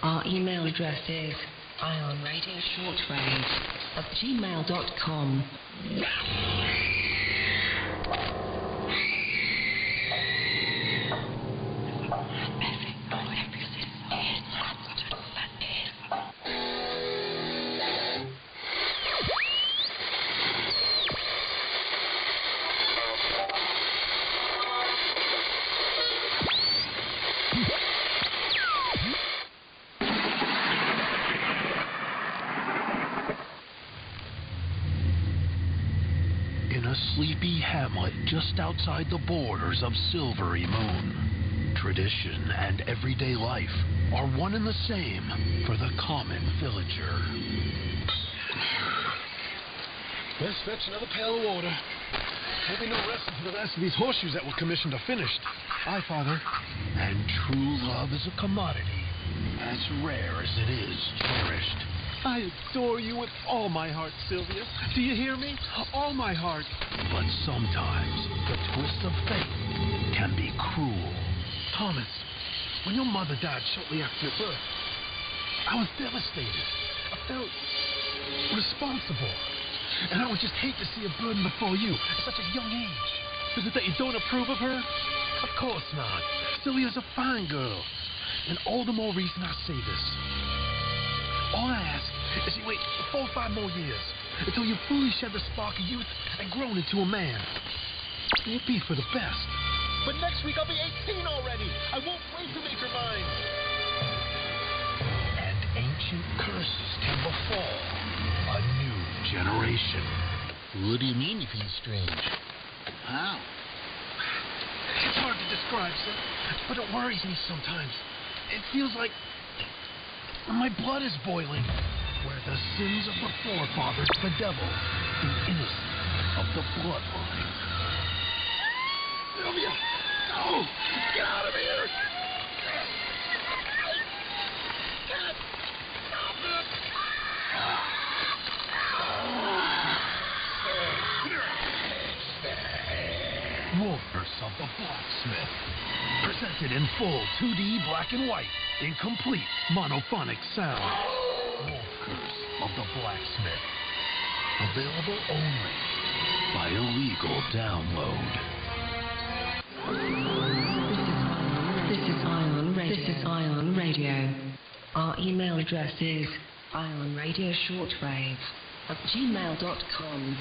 Our email address is ionradioshortwave@gmail.com. Sleepy hamlet just outside the borders of Silvery Moon. Tradition and everyday life are one and the same for the common villager. Let's fetch another pail of water. There'll be no rest until the last of these horseshoes that were commissioned are finished. Aye, Father. And true love is a commodity, as rare as it is cherished. I adore you with all my heart, Sylvia. Do you hear me? All my heart. But sometimes the twist of fate can be cruel. Thomas, when your mother died shortly after your birth, I was devastated. I felt responsible. And I would just hate to see a burden before you at such a young age. Is it that you don't approve of her? Of course not. Sylvia's a fine girl. And all the more reason I say this. All I ask is you wait 4 or 5 more years until you've fully shed the spark of youth and grown into a man. It would be for the best. But next week I'll be 18 already. I won't wait to make her mine. And ancient curses can befall a new generation. What do you mean you feel strange? How? It's hard to describe, sir, but it worries me sometimes. It feels like my blood is boiling. Where the sins of the forefathers bedevil the innocence of the bloodline. Sylvia! No! Get out of here! Wolfers of the Blacksmith. Presented in full 2D black and white in complete monophonic sound. Wolfers of the Blacksmith. Available only by illegal download. This is Ion Radio. Our email address is ionradioshortwave@gmail.com.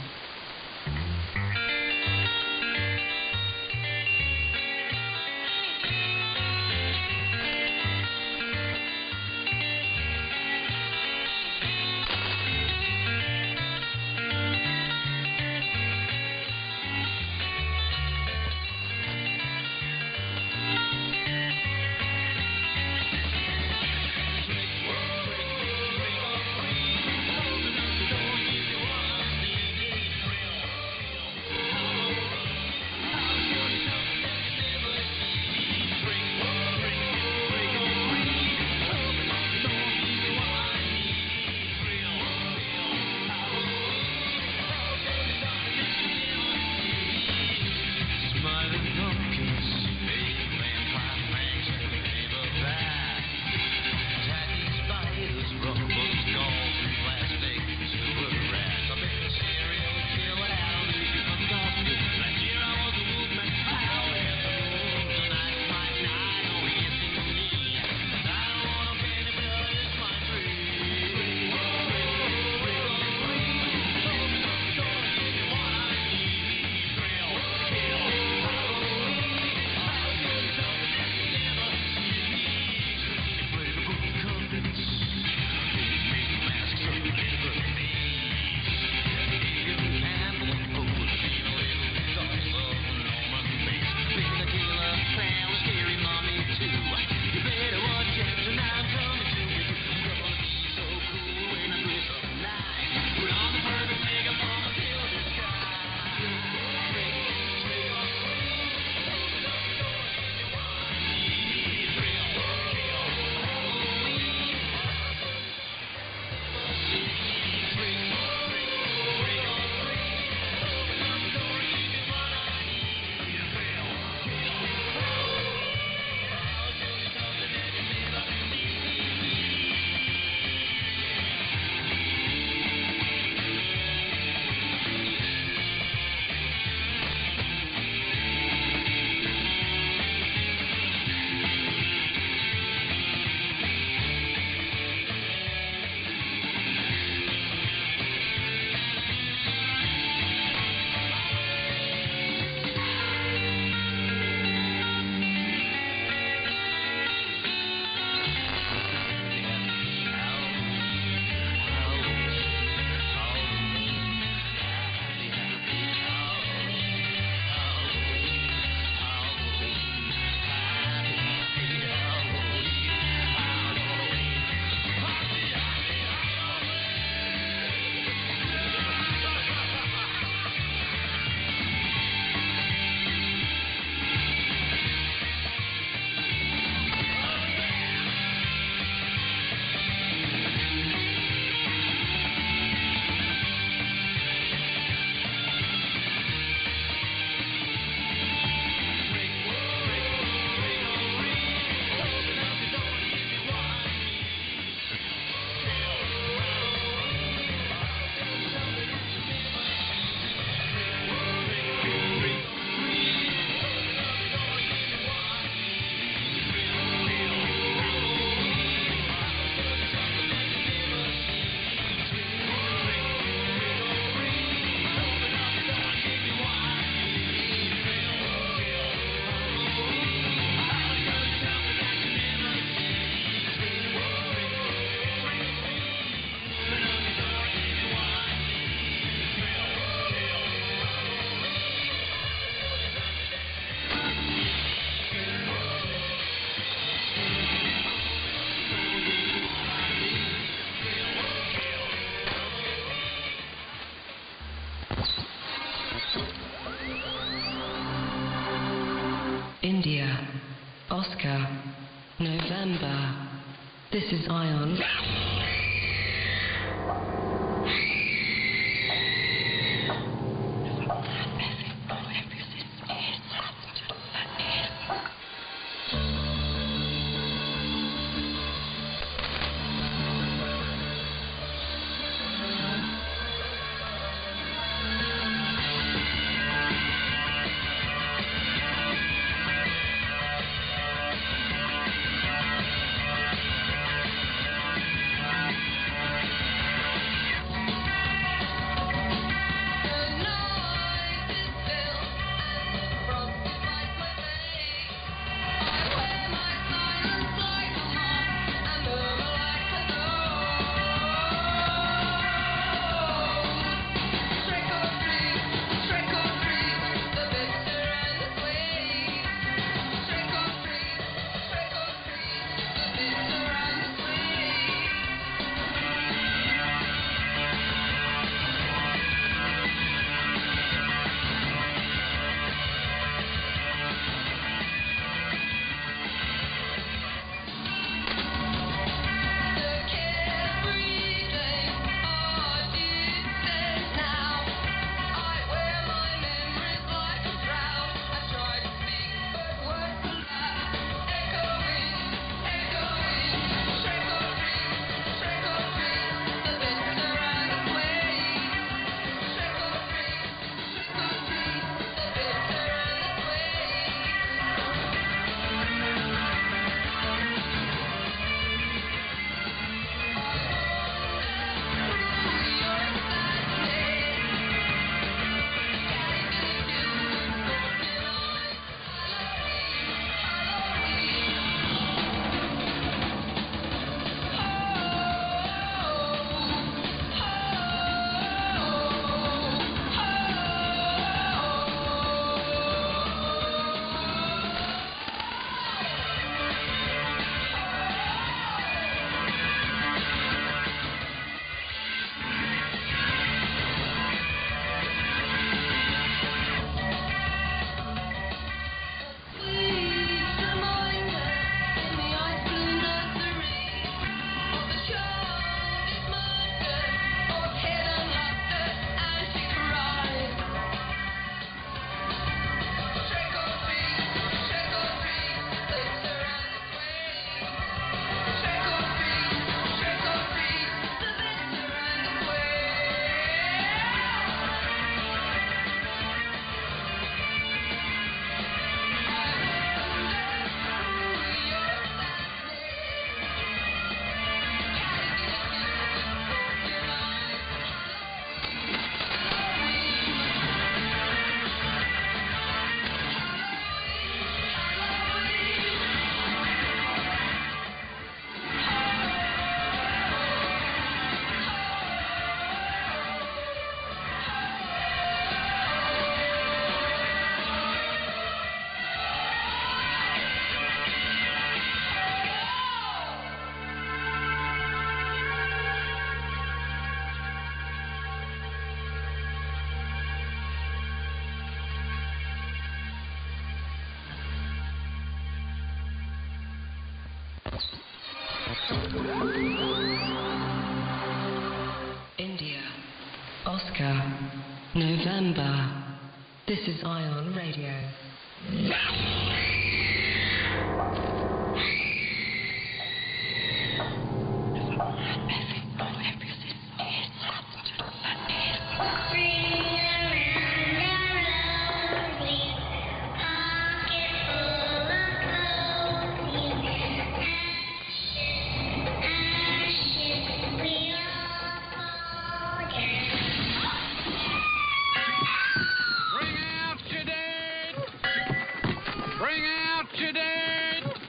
Ion. India, Oscar, November. This is Ion Radio. Bring out your dead!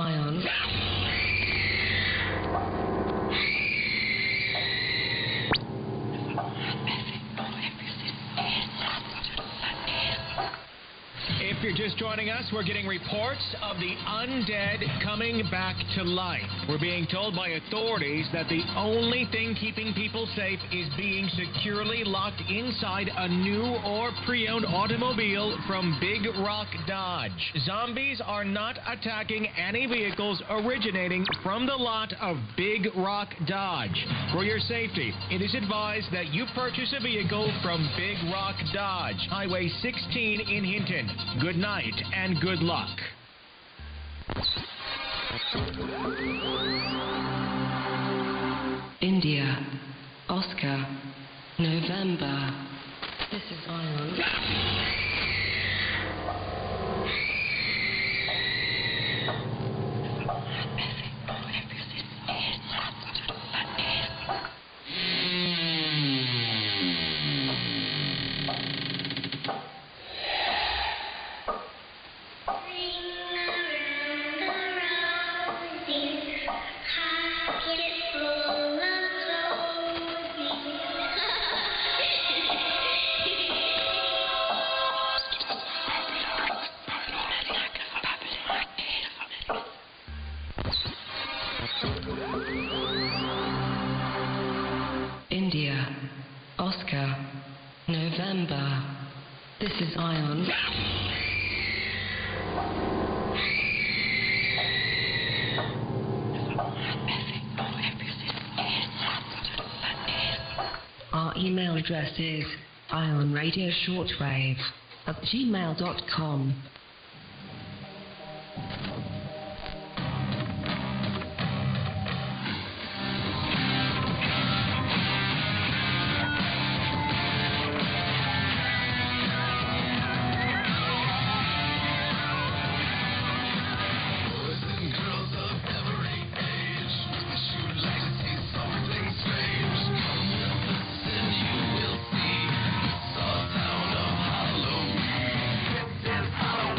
Ion. If you're just joining us, we're getting reports of the undead coming back to life. We're being told by authorities that the only thing keeping people safe is being securely locked inside a new or pre-owned automobile from Big Rock Dodge. Zombies are not attacking any vehicles originating from the lot of Big Rock Dodge. For your safety, it is advised that you purchase a vehicle from Big Rock Dodge, Highway 16 in Hinton. Good night and good luck. India, Oscar, November. This is Ion. India, Oscar, November. This is Ion. Our email address is ionradioshortwave@gmail.com. Halloween.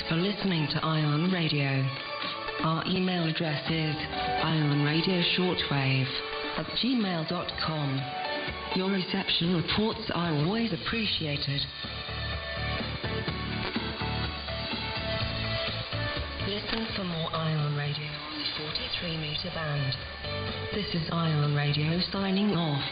for listening to Ion Radio. Our email address is ionradioshortwave@gmail.com. Your reception reports are always appreciated. Listen for more Ion Radio on the 43-meter band. This is Ion Radio signing off.